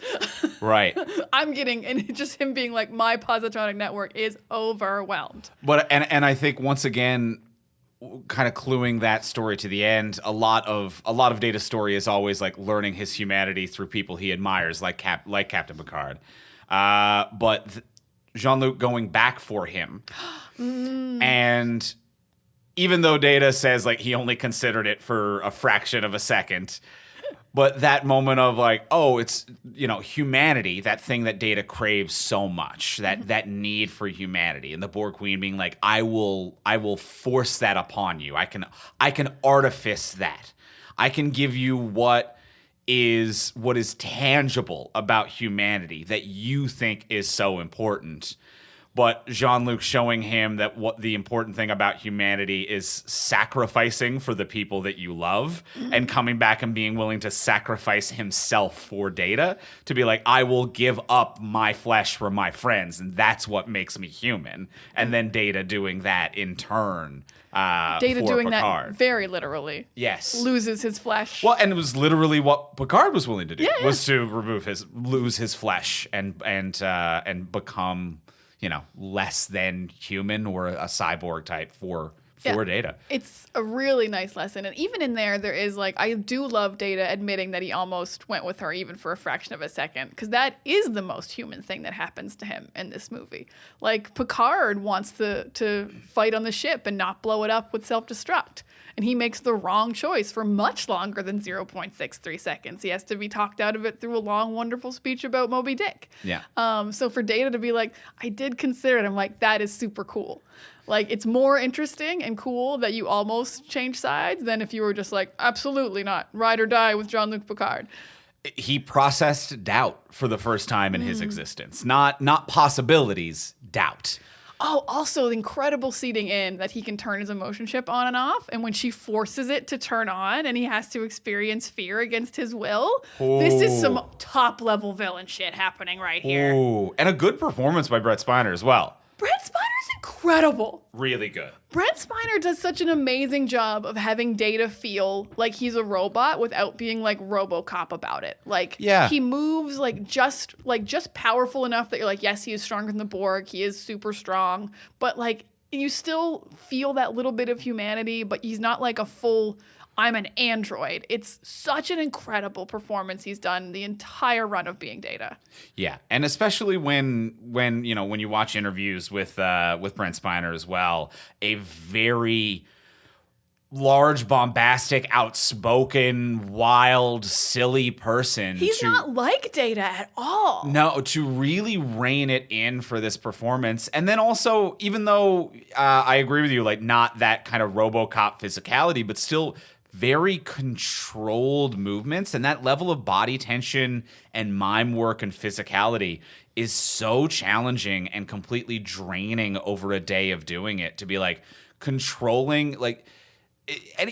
Right. And just him being like, my positronic network is overwhelmed. But and I think once again, kind of cluing that story to the end, a lot of Data's story is always like learning his humanity through people he admires, like Captain Picard. But Jean-Luc going back for him, and even though Data says like he only considered it for a fraction of a second. But that moment of like, oh, it's, humanity, that thing that Data craves so much, that need for humanity. And the Borg Queen being like, I will force that upon you. I can artifice that. I can give you what is tangible about humanity that you think is so important. But Jean-Luc showing him that what the important thing about humanity is sacrificing for the people that you love, and coming back and being willing to sacrifice himself for Data, to be like, I will give up my flesh for my friends, and that's what makes me human. And then Data doing that in turn. Data for doing Picard. that very literally. Yes. Loses his flesh. Well, and it was literally what Picard was willing to do, Yeah. was to lose his flesh and become, less than human or a cyborg type for Data. It's a really nice lesson. And even in there is like, I do love Data admitting that he almost went with her even for a fraction of a second, because that is the most human thing that happens to him in this movie. Like, Picard wants to fight on the ship and not blow it up with self-destruct. And he makes the wrong choice for much longer than 0.63 seconds. He has to be talked out of it through a long, wonderful speech about Moby Dick. Yeah. So for Data to be like, I did consider it, I'm like, that is super cool. Like, it's more interesting and cool that you almost change sides than if you were just like, absolutely not, ride or die with Jean-Luc Picard. He processed doubt for the first time in his existence. Not possibilities, doubt. Oh, also the incredible seating in that he can turn his emotion chip on and off. And when she forces it to turn on and he has to experience fear against his will, this is some top level villain shit happening right here. Ooh, and a good performance by Brett Spiner as well. Brent Spiner's incredible. Really good. Brent Spiner does such an amazing job of having Data feel like he's a robot without being like RoboCop about it. Like, he moves just powerful enough that you're like, yes, he is stronger than the Borg. He is super strong, but like you still feel that little bit of humanity, but he's not like a full, I'm an android. It's such an incredible performance he's done the entire run of being Data. Yeah, and especially when you watch interviews with Brent Spiner as well, a very large, bombastic, outspoken, wild, silly person. He's not like Data at all. No, to really rein it in for this performance. And then also, even though I agree with you, like not that kind of RoboCop physicality, but still very controlled movements, and that level of body tension and mime work and physicality is so challenging and completely draining over a day of doing it. To be like controlling, like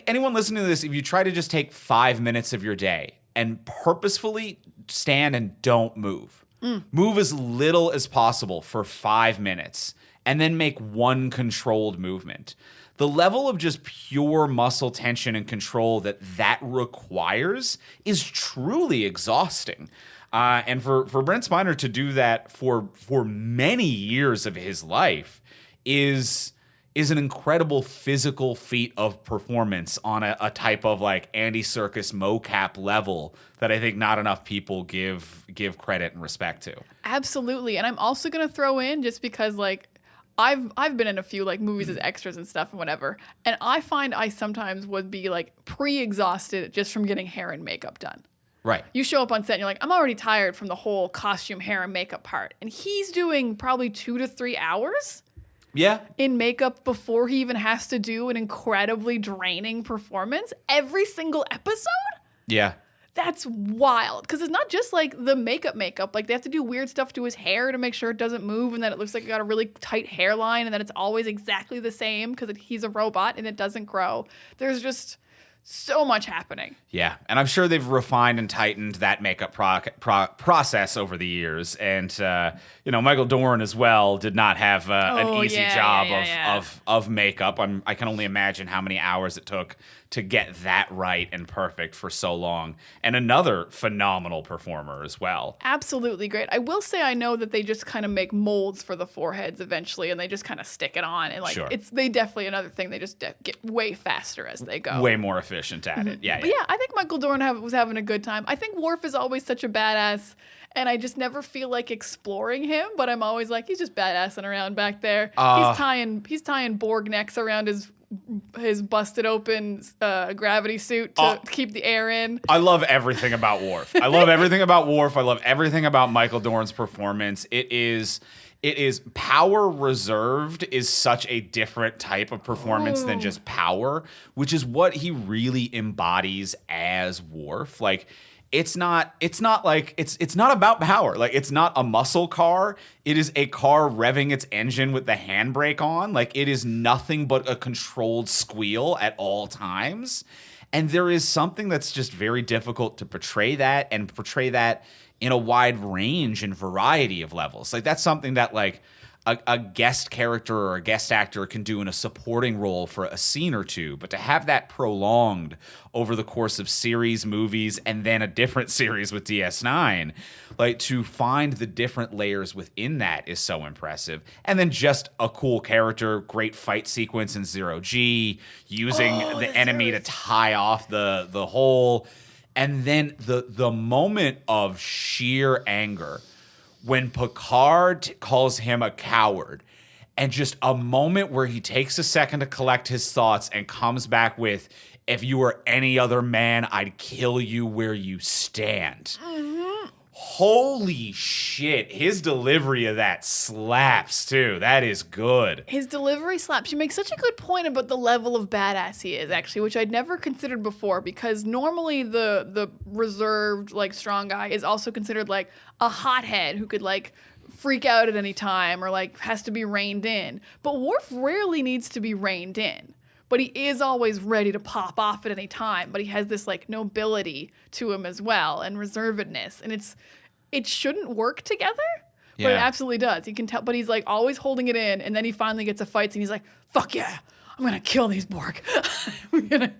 anyone listening to this, if you try to just take 5 minutes of your day and purposefully stand and don't move, move as little as possible for 5 minutes, and then make one controlled movement. The level of just pure muscle tension and control that requires is truly exhausting. And for Brent Spiner to do that for many years of his life is an incredible physical feat of performance on a type of like Andy Serkis mocap level that I think not enough people give credit and respect to. Absolutely. And I'm also going to throw in, just because like I've been in a few like movies as extras and stuff and whatever, and I find I sometimes would be like pre-exhausted just from getting hair and makeup done. Right. You show up on set and you're like, I'm already tired from the whole costume, hair, and makeup part. And he's doing probably 2 to 3 hours in makeup before he even has to do an incredibly draining performance every single episode. Yeah. That's wild, because it's not just like the makeup. Like, they have to do weird stuff to his hair to make sure it doesn't move, and that it looks like it got a really tight hairline, and that it's always exactly the same because he's a robot and it doesn't grow. There's just so much happening. Yeah, and I'm sure they've refined and tightened that makeup process over the years. And Michael Dorn as well did not have an easy job of makeup. I can only imagine how many hours it took to get that right and perfect for so long. And another phenomenal performer as well. Absolutely great. I will say I know that they just kind of make molds for the foreheads eventually, and they just kind of stick it on. And Sure. they definitely another thing. They just get way faster as they go. Way more efficient at it. Yeah. But yeah, I think Michael Dorn was having a good time. I think Worf is always such a badass, and I just never feel like exploring him. But I'm always like, he's just badassing around back there. He's tying Borg necks around his busted open gravity suit to keep the air in. I love everything about Worf. I love everything about Worf. I love everything about Michael Dorn's performance. It is power reserved is such a different type of performance than just power, which is what he really embodies as Worf. Like it's not about power. Like it's not a muscle car. It is a car revving its engine with the handbrake on. Like it is nothing but a controlled squeal at all times. And there is something that's just very difficult to portray that in a wide range and variety of levels. Like that's something that like a guest character or a guest actor can do in a supporting role for a scene or two, but to have that prolonged over the course of series, movies, and then a different series with DS9, like to find the different layers within that is so impressive. And then just a cool character, great fight sequence in Zero G, using the enemy to tie off the hole. And then the moment of sheer anger when Picard calls him a coward, and just a moment where he takes a second to collect his thoughts and comes back with, if you were any other man, I'd kill you where you stand. Mm-hmm. Holy shit. His delivery of that slaps, too. That is good. His delivery slaps. You make such a good point about the level of badass he is, actually, which I'd never considered before, because normally the reserved, like, strong guy is also considered, like, a hothead who could, like, freak out at any time or, like, has to be reined in. But Worf rarely needs to be reined in. But he is always ready to pop off at any time. But he has this, like, nobility to him as well and reservedness. And it shouldn't work together, but it absolutely does. You can tell. But he's, like, always holding it in. And then he finally gets a fight, and he's like, fuck yeah, I'm going to kill these Borg. I'm gonna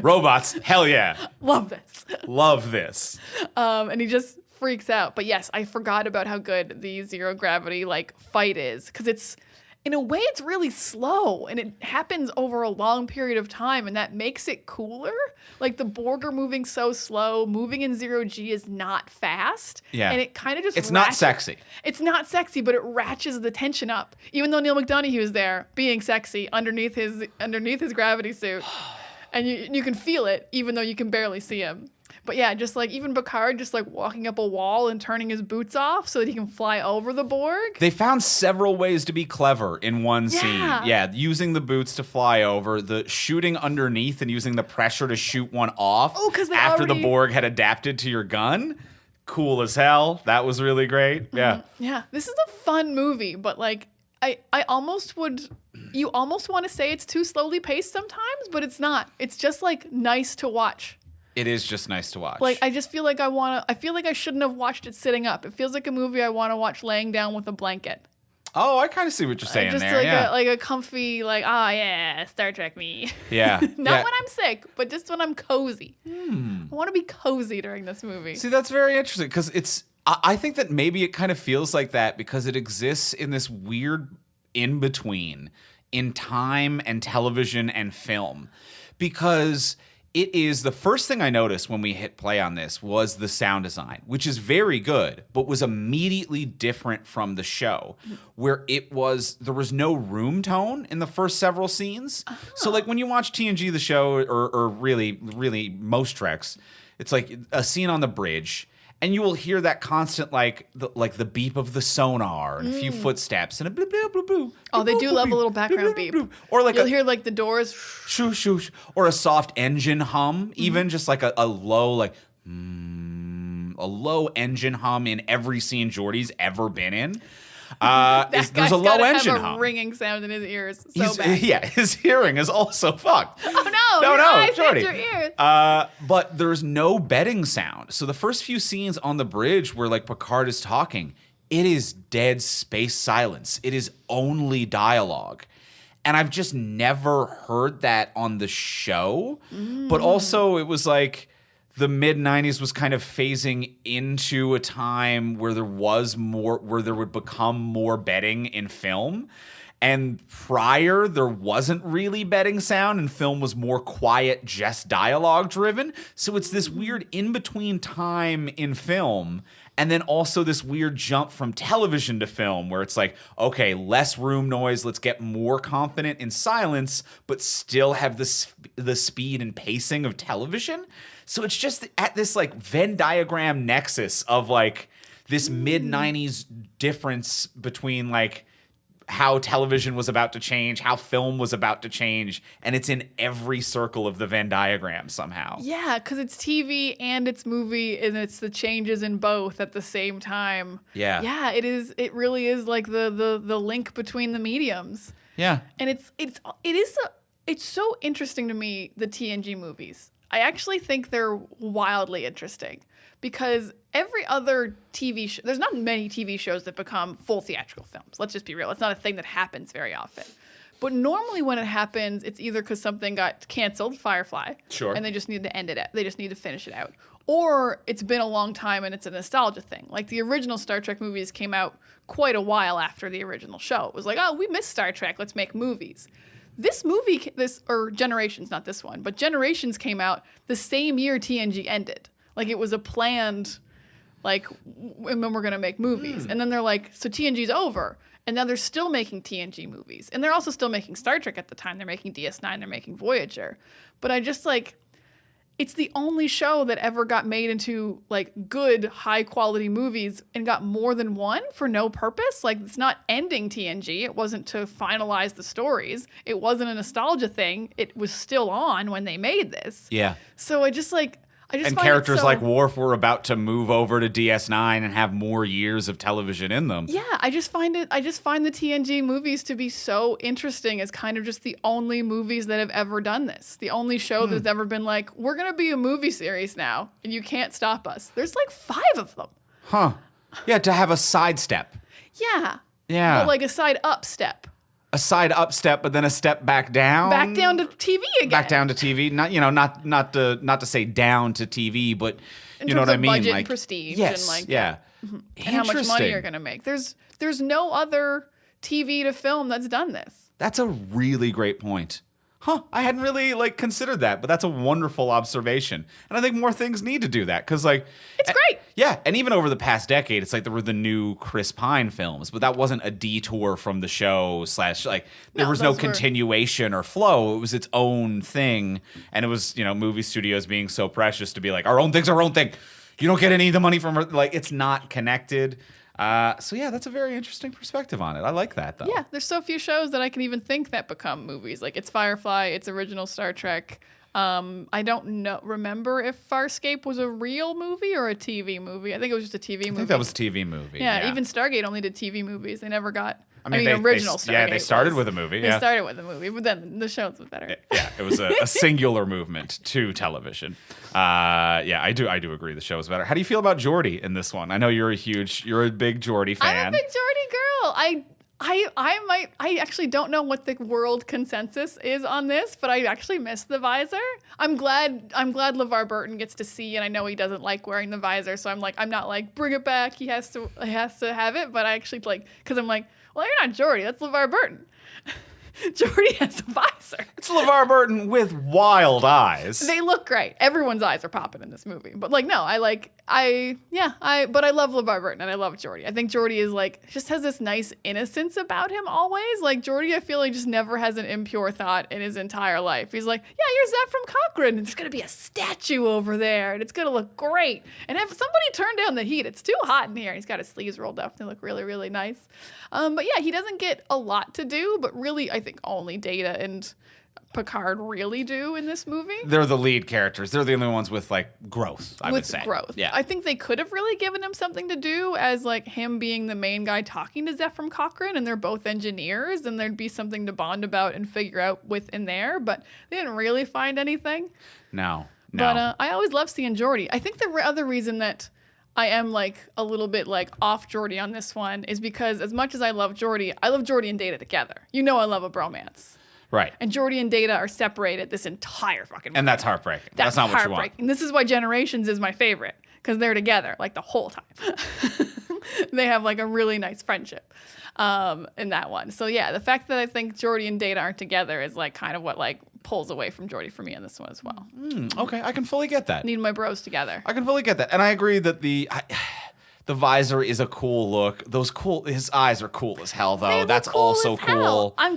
Robots, hell yeah. Love this. Love this. And he just freaks out. But yes, I forgot about how good the zero gravity, like, fight is. Because it's... in a way, it's really slow, and it happens over a long period of time, and that makes it cooler. Like, the Borg are moving so slow. Moving in Zero G is not fast. Yeah. And it kind of just It's not sexy. It's not sexy, but it ratchets the tension up. Even though Neil McDonough is there, being sexy underneath his gravity suit. And you can feel it, even though you can barely see him. But yeah, just like even Picard just like walking up a wall and turning his boots off so that he can fly over the Borg. They found several ways to be clever in one scene. Yeah, using the boots to fly over, the shooting underneath and using the pressure to shoot one off after the Borg had adapted to your gun. Cool as hell. That was really great. Yeah. Yeah, this is a fun movie, but like I almost would... you almost want to say it's too slowly paced sometimes, but it's not. It's just like nice to watch. It is just nice to watch. Like, I just feel like I feel like I shouldn't have watched it sitting up. It feels like a movie I want to watch laying down with a blanket. Oh, I kind of see what you're saying just there. Like a comfy, like, yeah, Star Trek me. Yeah. Not when I'm sick, but just when I'm cozy. I want to be cozy during this movie. See, that's very interesting because I think that maybe it kind of feels like that because it exists in this weird in-between in time and television and film. Because... it is the first thing I noticed when we hit play on this was the sound design, which is very good, but was immediately different from the show, where there was no room tone in the first several scenes. So like when you watch TNG the show, or really most Treks, it's like a scene on the bridge. And you will hear that constant, like the beep of the sonar and a few footsteps and a bloop, bloop, bloop, bloop. Oh, they do love a little background beep. Or like you'll hear like the doors. Shoo, shoo, shoo. Or a soft engine hum, even just like a low, like, a low engine hum in every scene Geordi's ever been in. There's a low engine hum. Ringing sound in his ears. So bad. Yeah, his hearing is also fucked. Oh your eyes Geordi. hit your ears. But there's no betting sound. So the first few scenes on the bridge where like Picard is talking, it is dead space silence. It is only dialogue. And I've just never heard that on the show. But also it was like the mid 90s was kind of phasing into a time where there would become more betting in film. And prior, there wasn't really betting sound, and film was more quiet, just dialogue driven. So it's this weird in-between time in film, and then also this weird jump from television to film where it's like, okay, less room noise, let's get more confident in silence, but still have the speed and pacing of television. So it's just at this like Venn diagram nexus of like this mid-90s difference between like how television was about to change, how film was about to change, and it's in every circle of the Venn diagram somehow. Yeah, because it's TV and it's movie, and it's the changes in both at the same time. Yeah. Yeah, it is. It really is like the link between the mediums. Yeah. And it's so interesting to me, the TNG movies. I actually think they're wildly interesting because every other TV show, there's not many TV shows that become full theatrical films. Let's just be real. It's not a thing that happens very often. But normally when it happens, it's either because something got canceled, Firefly, Sure, and they just need to end it. They just need to finish it out. Or it's been a long time and it's a nostalgia thing. Like the original Star Trek movies came out quite a while after the original show. It was like, oh, we missed Star Trek. Let's make movies. Or Generations, not this one, but Generations came out the same year TNG ended. Like it was a planned, like, and then we're going to make movies. And then they're like, so TNG's over. And now they're still making TNG movies. And they're also still making Star Trek at the time. They're making DS9, they're making Voyager. But I just like, it's the only show that ever got made into like good, high quality movies and got more than one for no purpose. Like it's not ending TNG. It wasn't to finalize the stories. It wasn't a nostalgia thing. It was still on when they made this. Yeah. So I just And characters like Worf were about to move over to DS9 and have more years of television in them. Yeah, I just find the TNG movies to be so interesting as kind of just the only movies that have ever done this. The only show that's ever been like, we're going to be a movie series now, and you can't stop us. There's like 5 of them. Huh. Yeah, to have a sidestep. Yeah. Yeah. But like a side up step. A side up step, but then a step back down. Back down to TV again. Back down to TV. Not to say down to TV, but In you know terms what I of mean. budget like and prestige yes, and like yeah. and how much money you're gonna make. There's no other TV to film that's done this. That's a really great point. Huh, I hadn't really like considered that, but that's a wonderful observation. And I think more things need to do that because like It's great. Yeah, and even over the past decade, it's like there were the new Chris Pine films, but that wasn't a detour from the show / like there was no continuation or flow. It was its own thing, and it was movie studios being so precious to be like our own thing's our own thing. You don't get any of the money from like it's not connected. So yeah, that's a very interesting perspective on it. I like that though. Yeah, there's so few shows that I can even think that become movies. Like it's Firefly, it's original Star Trek. I don't remember if Farscape was a real movie or a TV movie. I think it was just a TV movie. I think that was a TV movie. Yeah, even Stargate only did TV movies. They never got. I mean, original Stargate. Yeah, they started with a movie. They started with a movie, but then the shows was better. Yeah, it was a singular movement to television. Yeah, I do agree the show was better. How do you feel about Geordi in this one? I know you're a big Geordi fan. I'm a big Geordi girl. I actually don't know what the world consensus is on this, but I actually miss the visor. I'm glad LeVar Burton gets to see, and I know he doesn't like wearing the visor, so I'm not like bring it back. He has to have it, but I actually because I'm like, well, you're not Geordi. That's LeVar Burton. Geordi has a visor. It's LeVar Burton with wild eyes. They look great. Everyone's eyes are popping in this movie. But I love LeVar Burton and I love Geordi. I think Geordi is just has this nice innocence about him always. Like Geordi, I feel like just never has an impure thought in his entire life. He's like, yeah, you're Zeph from Cochrane. And there's going to be a statue over there and it's going to look great. And if somebody turn down the heat, it's too hot in here. He's got his sleeves rolled up. They look really, really nice. But yeah, he doesn't get a lot to do, but really, I think only Data and Picard really do in this movie. They're the lead characters. They're the only ones with like growth, I would say. Growth. Yeah. I think they could have really given him something to do as like him being the main guy talking to Zephram Cochrane, and they're both engineers, and there'd be something to bond about and figure out within there, but they didn't really find anything. No. But I always love seeing Geordi. I think the other reason that I am like a little bit like off Geordi on this one is because as much as I love Geordi and Data together. You know I love a bromance. Right. And Geordi and Data are separated this entire fucking movie. And that's heartbreaking. That's not what you want. And this is why Generations is my favorite, because they're together like the whole time. They have like a really nice friendship in that one. So yeah, the fact that I think Geordi and Data aren't together is like kind of what like pulls away from Geordi for me in this one as well. Okay, I can fully get that. Need my bros together. I can fully get that. And I agree that the visor is a cool look. His eyes are cool as hell though. That's cool also as hell. cool. I'm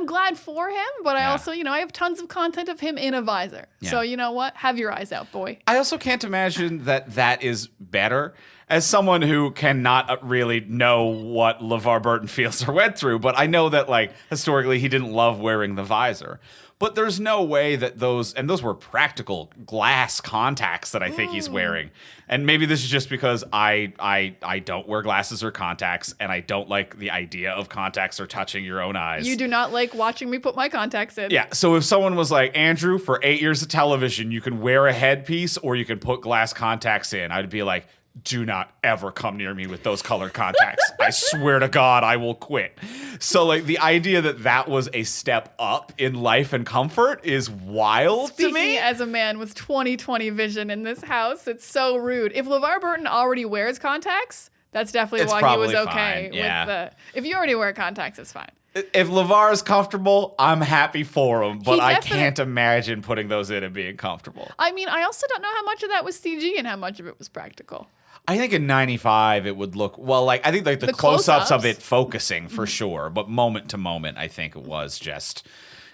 glad for him, but I also, I have tons of content of him in a visor. Yeah. So you know what? Have your eyes out, boy. I also can't imagine that is better. As someone who cannot really know what LeVar Burton feels or went through, but I know that like historically he didn't love wearing the visor. But there's no way that those were practical glass contacts that I think he's wearing. And maybe this is just because I don't wear glasses or contacts, and I don't like the idea of contacts or touching your own eyes. You do not like watching me put my contacts in. Yeah, so if someone was like, Andrew, for 8 years of television, you can wear a headpiece or you can put glass contacts in, I'd be like, do not ever come near me with those colored contacts. I swear to God, I will quit. So, like, the idea that was a step up in life and comfort is wild to me. Speaking as a man with 20/20 vision in this house, it's so rude. If LeVar Burton already wears contacts, that's definitely why he was okay with the... If you already wear contacts, it's fine. If LeVar is comfortable, I'm happy for him, but I can't imagine putting those in and being comfortable. I mean, I also don't know how much of that was CG and how much of it was practical. I think in 95 it would look well. Like I think like the close-ups of it focusing for sure, but moment to moment, I think it was just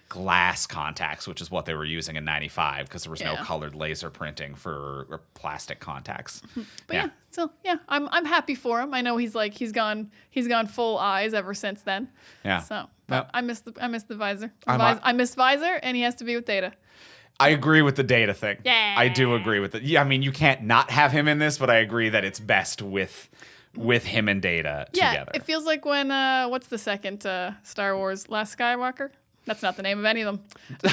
glass contacts, which is what they were using in 95 because there was no colored laser printing for plastic contacts. But I'm happy for him. I know he's gone full eyes ever since then. Yeah. So I miss the visor. I miss visor, and he has to be with Data. I agree with the Data thing. Yeah. I do agree with it. Yeah, I mean, you can't not have him in this, but I agree that it's best with him and Data together. It feels like when what's the second Star Wars Last Skywalker? That's not the name of any of them. The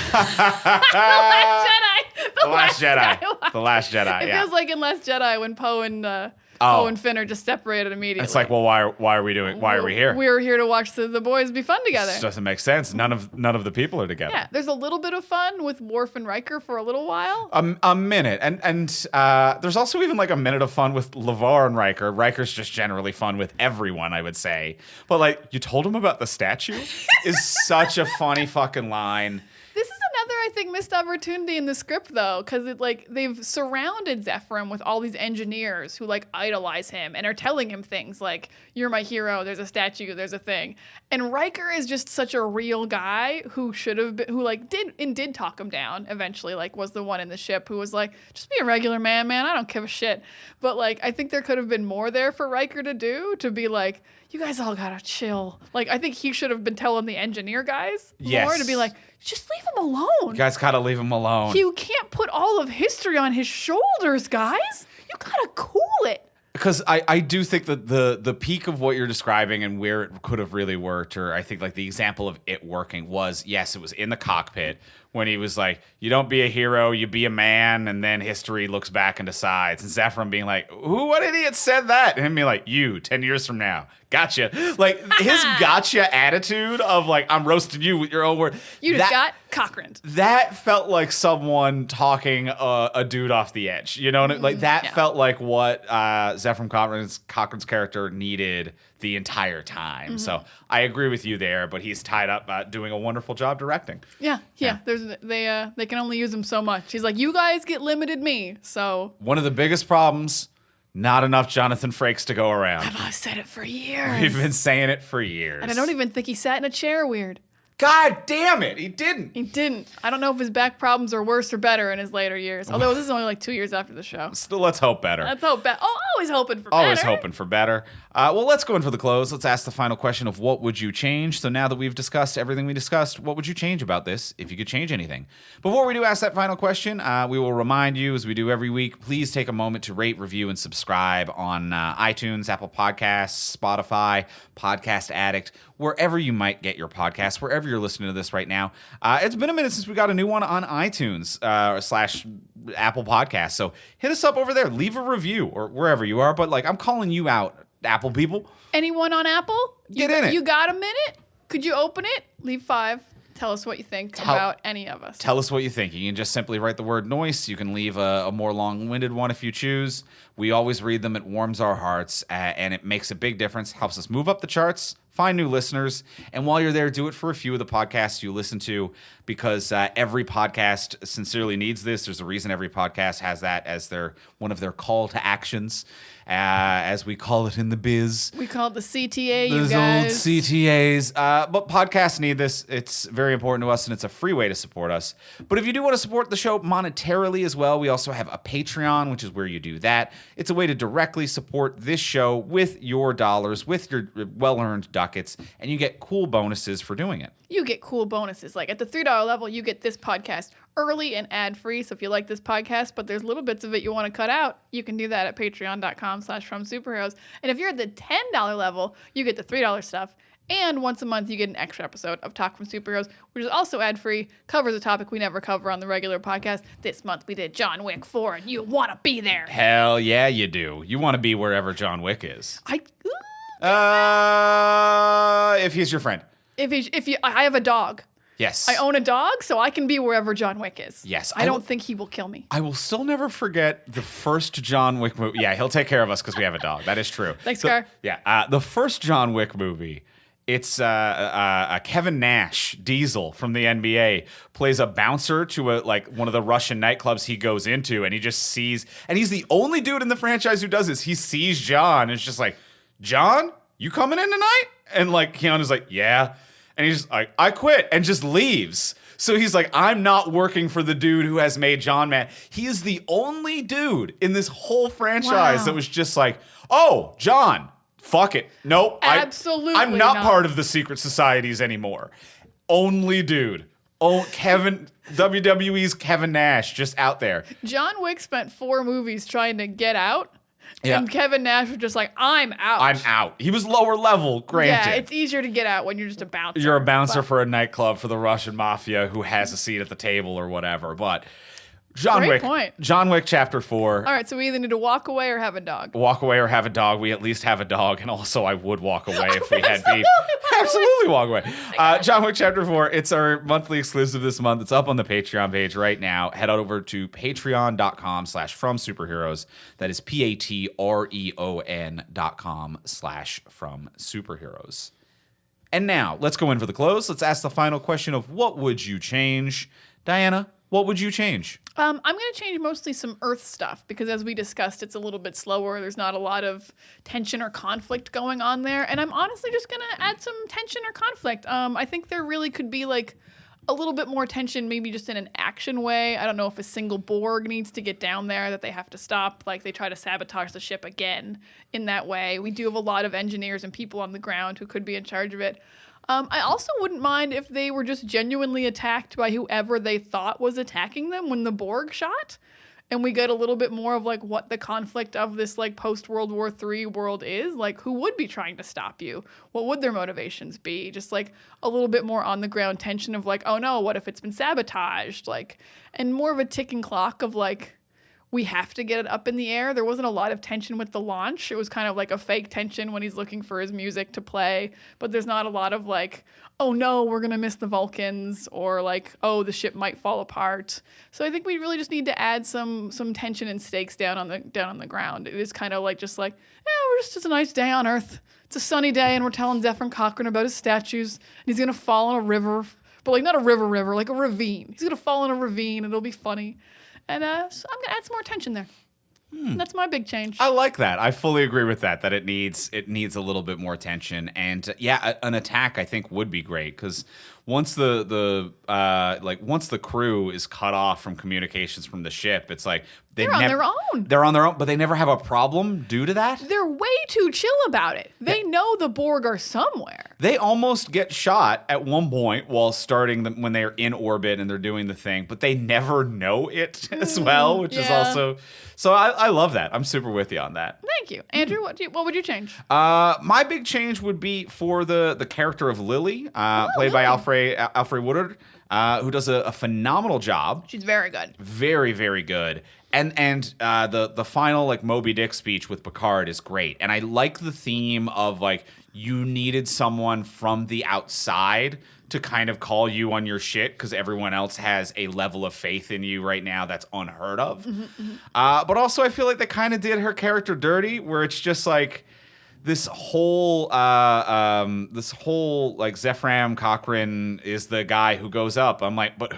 Last Jedi. The Last Jedi. It feels like in Last Jedi when Poe and Finn are just separated immediately. It's like, well, why are we here? We're here to watch the boys be fun together. This doesn't make sense. None of the people are together. Yeah, there's a little bit of fun with Worf and Riker for a little while. A minute, and there's also even like a minute of fun with LeVar and Riker. Riker's just generally fun with everyone, I would say. But like, you told him about the statue is such a funny fucking line. This is another, I think, missed opportunity in the script, though, because they've surrounded Zephram with all these engineers who like idolize him and are telling him things like, "You're my hero. There's a statue. There's a thing." And Riker is just such a real guy who should have been, who like did talk him down eventually. Like was the one in the ship who was like, "Just be a regular man. I don't give a shit." But like, I think there could have been more there for Riker to do, to be like, "You guys all gotta chill." Like, I think he should have been telling the engineer guys more to be like, just leave him alone. You guys gotta leave him alone. You can't put all of history on his shoulders, guys. You gotta cool it. Because I do think that the peak of what you're describing and where it could have really worked, or I think like the example of it working was, yes, it was in the cockpit when he was like, you don't be a hero, you be a man, and then history looks back and decides. And Zephram being like, what idiot said that? And him being like, you, 10 years from now. Gotcha. Like his gotcha attitude of like, I'm roasting you with your own word. You just got Cochraned. That felt like someone talking a dude off the edge. You know what I mean? Like that felt like what Zephram Cochrane's character needed the entire time. Mm-hmm. So I agree with you there, but he's tied up doing a wonderful job directing. Yeah. They can only use him so much. He's like, you guys get limited me. So one of the biggest problems, not enough Jonathan Frakes to go around. I've said it for years. We've been saying it for years. And I don't even think he sat in a chair weird. God damn it, he didn't. He didn't. I don't know if his back problems are worse or better in his later years. Although this is only like 2 years after the show. Still, let's hope better. Let's hope better. Oh, always hoping for Always better. hoping for better. Well, let's go in for the close. Let's ask the final question of what would you change? So now that we've discussed everything we discussed, what would you change about this if you could change anything? Before we do ask that final question, we will remind you, as we do every week, please take a moment to rate, review, and subscribe on iTunes, Apple Podcasts, Spotify, Podcast Addict, wherever you might get your podcasts, wherever you're listening to this right now. It's been a minute since we got a new one on iTunes / Apple Podcasts. So hit us up over there. Leave a review or wherever you are. But I'm calling you out, Apple people. Anyone on Apple? Get in it. You got a minute? Could you open it? Leave 5. Tell us what you think about any of us. Tell us what you think. You can just simply write the word noise. You can leave a more long-winded one if you choose. We always read them. It warms our hearts, and it makes a big difference. Helps us move up the charts, find new listeners, and while you're there, do it for a few of the podcasts you listen to, because every podcast sincerely needs this. There's a reason every podcast has that as one of their call to actions, as we call it in the biz. We call it the CTA, Those you guys. old CTAs. But podcasts need this. It's very important to us, and it's a free way to support us. But if you do want to support the show monetarily as well, we also have a Patreon, which is where you do that. It's a way to directly support this show with your dollars, with your well-earned ducats, and you get cool bonuses for doing it. You get cool bonuses. Like at the $3 level, you get this podcast early and ad-free. So if you like this podcast, but there's little bits of it you want to cut out, you can do that at patreon.com/fromsuperheroes. And if you're at the $10 level, you get the $3 stuff. And once a month, you get an extra episode of Talk from Superheroes, which is also ad-free, covers a topic we never cover on the regular podcast. This month, we did John Wick 4, and you want to be there. Hell yeah, you do. You want to be wherever John Wick is. If he's your friend. I have a dog. Yes. I own a dog, so I can be wherever John Wick is. Yes. I don't think he will kill me. I will still never forget the first John Wick movie. Yeah, he'll take care of us because we have a dog. That is true. Thanks, Scar. Yeah. The first John Wick movie, it's Kevin Nash, Diesel from the NBA, plays a bouncer to one of the Russian nightclubs he goes into, and he just sees, and he's the only dude in the franchise who does this. He sees John, and it's just like, John, you coming in tonight? And Keanu's like, yeah. And he's just like, I quit, and just leaves. So he's like, I'm not working for the dude who has made John mad. He is the only dude in this whole franchise that was just like, oh, John, fuck it. Nope. Absolutely I'm not part of the secret societies anymore. Only dude. Oh, WWE's Kevin Nash just out there. John Wick spent 4 movies trying to get out. Yeah. And Kevin Nash was just like, I'm out. I'm out. He was lower level, granted. Yeah, it's easier to get out when you're just a bouncer. You're a bouncer for a nightclub for the Russian mafia who has a seat at the table or whatever. But Great point. John Wick Chapter 4. All right, so we either need to walk away or have a dog. Walk away or have a dog. We at least have a dog. And also, I would walk away if we had beef. Absolutely walk away. John Wick Chapter 4. It's our monthly exclusive this month. It's up on the Patreon page right now. Head on over to patreon.com/fromsuperheroes. That is patreon.com/fromsuperheroes. And now, let's go in for the close. Let's ask the final question of what would you change? Diana, what would you change? I'm going to change mostly some Earth stuff because, as we discussed, it's a little bit slower. There's not a lot of tension or conflict going on there. And I'm honestly just going to add some tension or conflict. I think there really could be a little bit more tension, maybe just in an action way. I don't know if a single Borg needs to get down there that they have to stop. They try to sabotage the ship again in that way. We do have a lot of engineers and people on the ground who could be in charge of it. I also wouldn't mind if they were just genuinely attacked by whoever they thought was attacking them when the Borg shot. And we get a little bit more of what the conflict of this post-World War III world is. Who would be trying to stop you? What would their motivations be? Just a little bit more on the ground tension of oh no, what if it's been sabotaged? And more of a ticking clock of we have to get it up in the air. There wasn't a lot of tension with the launch. It was kind of a fake tension when he's looking for his music to play. But there's not a lot of oh no, we're going to miss the Vulcans, or oh, the ship might fall apart. So I think we really just need to add some tension and stakes down on the ground. It is kind of it's a nice day on Earth. It's a sunny day, and we're telling Zephyr Cochrane about his statues, and he's going to fall in a river. But not a river, a ravine. He's going to fall in a ravine, and it'll be funny. And so I'm going to add some more tension there. That's my big change. I like that. I fully agree with that. That it needs a little bit more attention, and an attack I think would be great because once the crew is cut off from communications from the ship, it's like They're on their own. They're on their own, but they never have a problem due to that. They're way too chill about it. They know the Borg are somewhere. They almost get shot at one point while when they're in orbit and they're doing the thing, but they never know it as well, which is also. So I love that. I'm super with you on that. Thank you, Andrew. What would you change? My big change would be for the character of Lily, played by Alfred Woodard, who does a phenomenal job. She's very good. Very, very good. And the final like Moby Dick speech with Picard is great. And I like the theme of like you needed someone from the outside to kind of call you on your shit because everyone else has a level of faith in you right now that's unheard of. But also I feel like they kind of did her character dirty where it's just like this whole like Zephram Cochrane is the guy who goes up. I'm like, but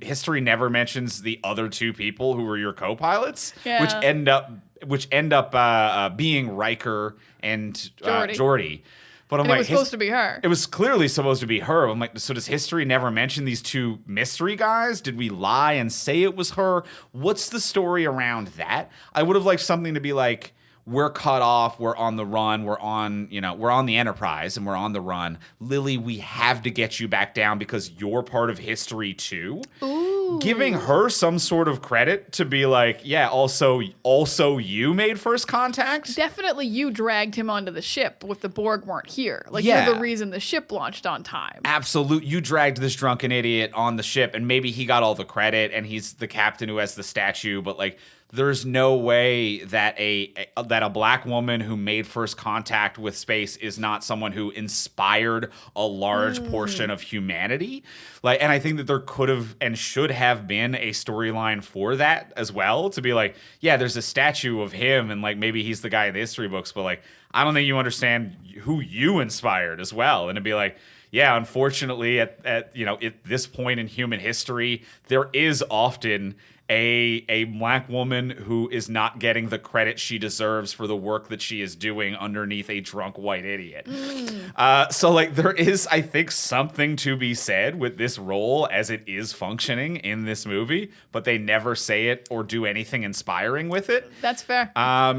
history never mentions the other two people who were your co-pilots, which end up being Riker and Geordi. But I'm it was supposed to be her. It was clearly supposed to be her. I'm like, so does history never mention these two mystery guys? Did we lie and say it was her? What's the story around that? I would have liked something to be like, we're cut off, we're on the run, we're on the Enterprise and we're on the run. Lily, we have to get you back down because you're part of history too. Ooh. Giving her some sort of credit to be like, yeah, also you made first contact. Definitely you dragged him onto the ship if the Borg weren't here. Like you're the reason the ship launched on time. Absolutely. You dragged this drunken idiot on the ship and maybe he got all the credit and he's the captain who has the statue, but like there's no way that a black woman who made first contact with space is not someone who inspired a large portion of humanity. Like, and I think that there could have and should have been a storyline for that as well, to be like, yeah, there's a statue of him and like maybe he's the guy in the history books, but like I don't think you understand who you inspired as well. And it'd be like, yeah, unfortunately at this point in human history, there is often a black woman who is not getting the credit she deserves for the work that she is doing underneath a drunk white idiot. So like there is, I think, something to be said with this role as it is functioning in this movie, but they never say it or do anything inspiring with it. That's fair.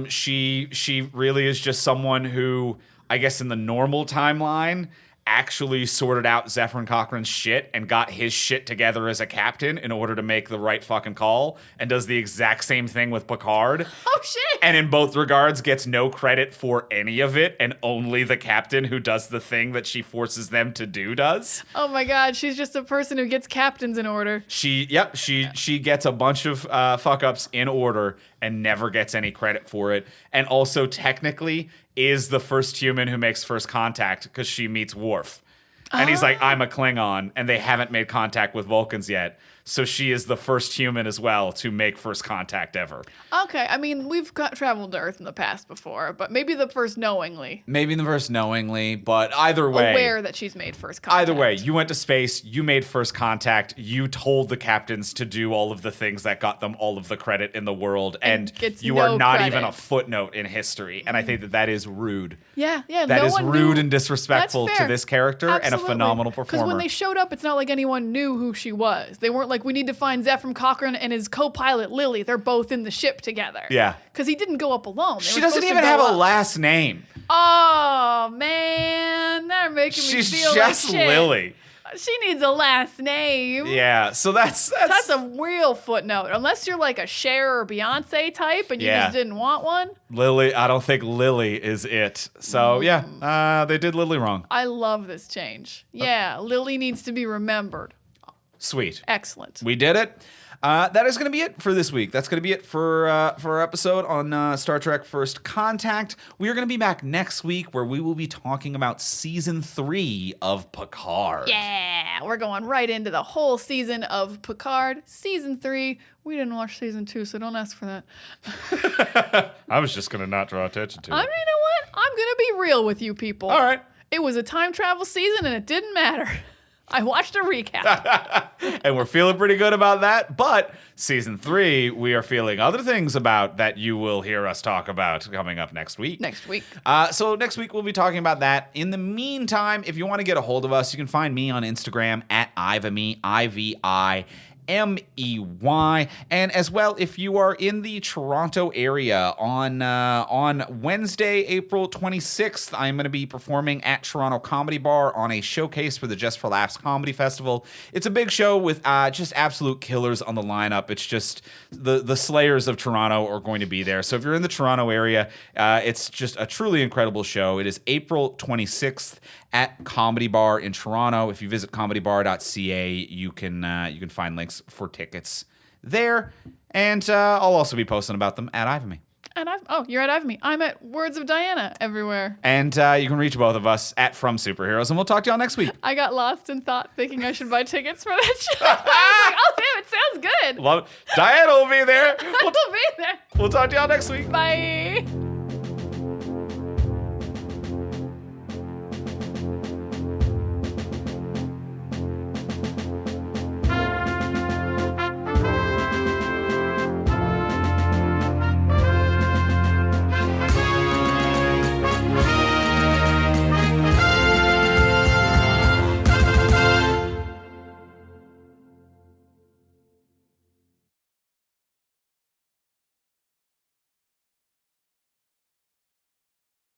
She really is just someone who, I guess in the normal timeline, actually sorted out Zephram Cochrane's shit and got his shit together as a captain in order to make the right fucking call, and does the exact same thing with Picard. Oh, shit! And in both regards gets no credit for any of it, and only the captain who does the thing that she forces them to do does. Oh my god, she's just a person who gets captains in order. She gets a bunch of fuck-ups in order and never gets any credit for it. And also technically is the first human who makes first contact because she meets Worf. And he's like, I'm a Klingon, and they haven't made contact with Vulcans yet. So she is the first human as well to make first contact ever. Okay, I mean, we've traveled to Earth in the past before, but maybe the first knowingly. But either way. Aware that she's made first contact. Either way, you went to space, you made first contact, you told the captains to do all of the things that got them all of the credit in the world, and you are not even a footnote in history. And I think that is rude. Yeah. That is rude and disrespectful to this character. Absolutely. And a phenomenal performer. Because when they showed up, it's not like anyone knew who she was. They weren't like, we need to find Zephram Cochrane and his co-pilot Lily. They're both in the ship together. Yeah. Because he didn't go up alone. She doesn't even have a last name. Oh, man. They're making me feel like shit. She's just Lily. She needs a last name. Yeah, so that's a real footnote. Unless you're like a Cher or Beyonce type and you just didn't want one. Lily, I don't think Lily is it. So they did Lily wrong. I love this change. Yeah, Lily needs to be remembered. Sweet. Excellent. We did it. That is going to be it for this week. That's going to be it for our episode on Star Trek First Contact. We are going to be back next week where we will be talking about Season 3 of Picard. Yeah, we're going right into the whole season of Picard. Season 3. We didn't watch Season 2, so don't ask for that. I was just going to not draw attention to it. You know what? I'm going to be real with you people. All right. It was a time travel season and it didn't matter. I watched a recap. And we're feeling pretty good about that. But season 3, we are feeling other things about that you will hear us talk about coming up next week. So next week we'll be talking about that. In the meantime, if you want to get a hold of us, you can find me on Instagram at Ivimey, IVIMEY. And as well, if you are in the Toronto area on Wednesday, April 26th, I'm going to be performing at Toronto Comedy Bar on a showcase for the Just for Laughs Comedy Festival. It's a big show with just absolute killers on the lineup. It's just the Slayers of Toronto are going to be there. So if you're in the Toronto area, it's just a truly incredible show. It is April 26th at Comedy Bar in Toronto. If you visit comedybar.ca, you can find links for tickets there, and I'll also be posting about them at Ivimey. And you're at Ivimey. I'm at Words of Diana everywhere. And you can reach both of us at From Superheroes, and we'll talk to y'all next week. I got lost in thought thinking I should buy tickets for that show. I was like, oh damn, it sounds good. Love it. Diana will be there. We'll be there. We'll talk to y'all next week. Bye.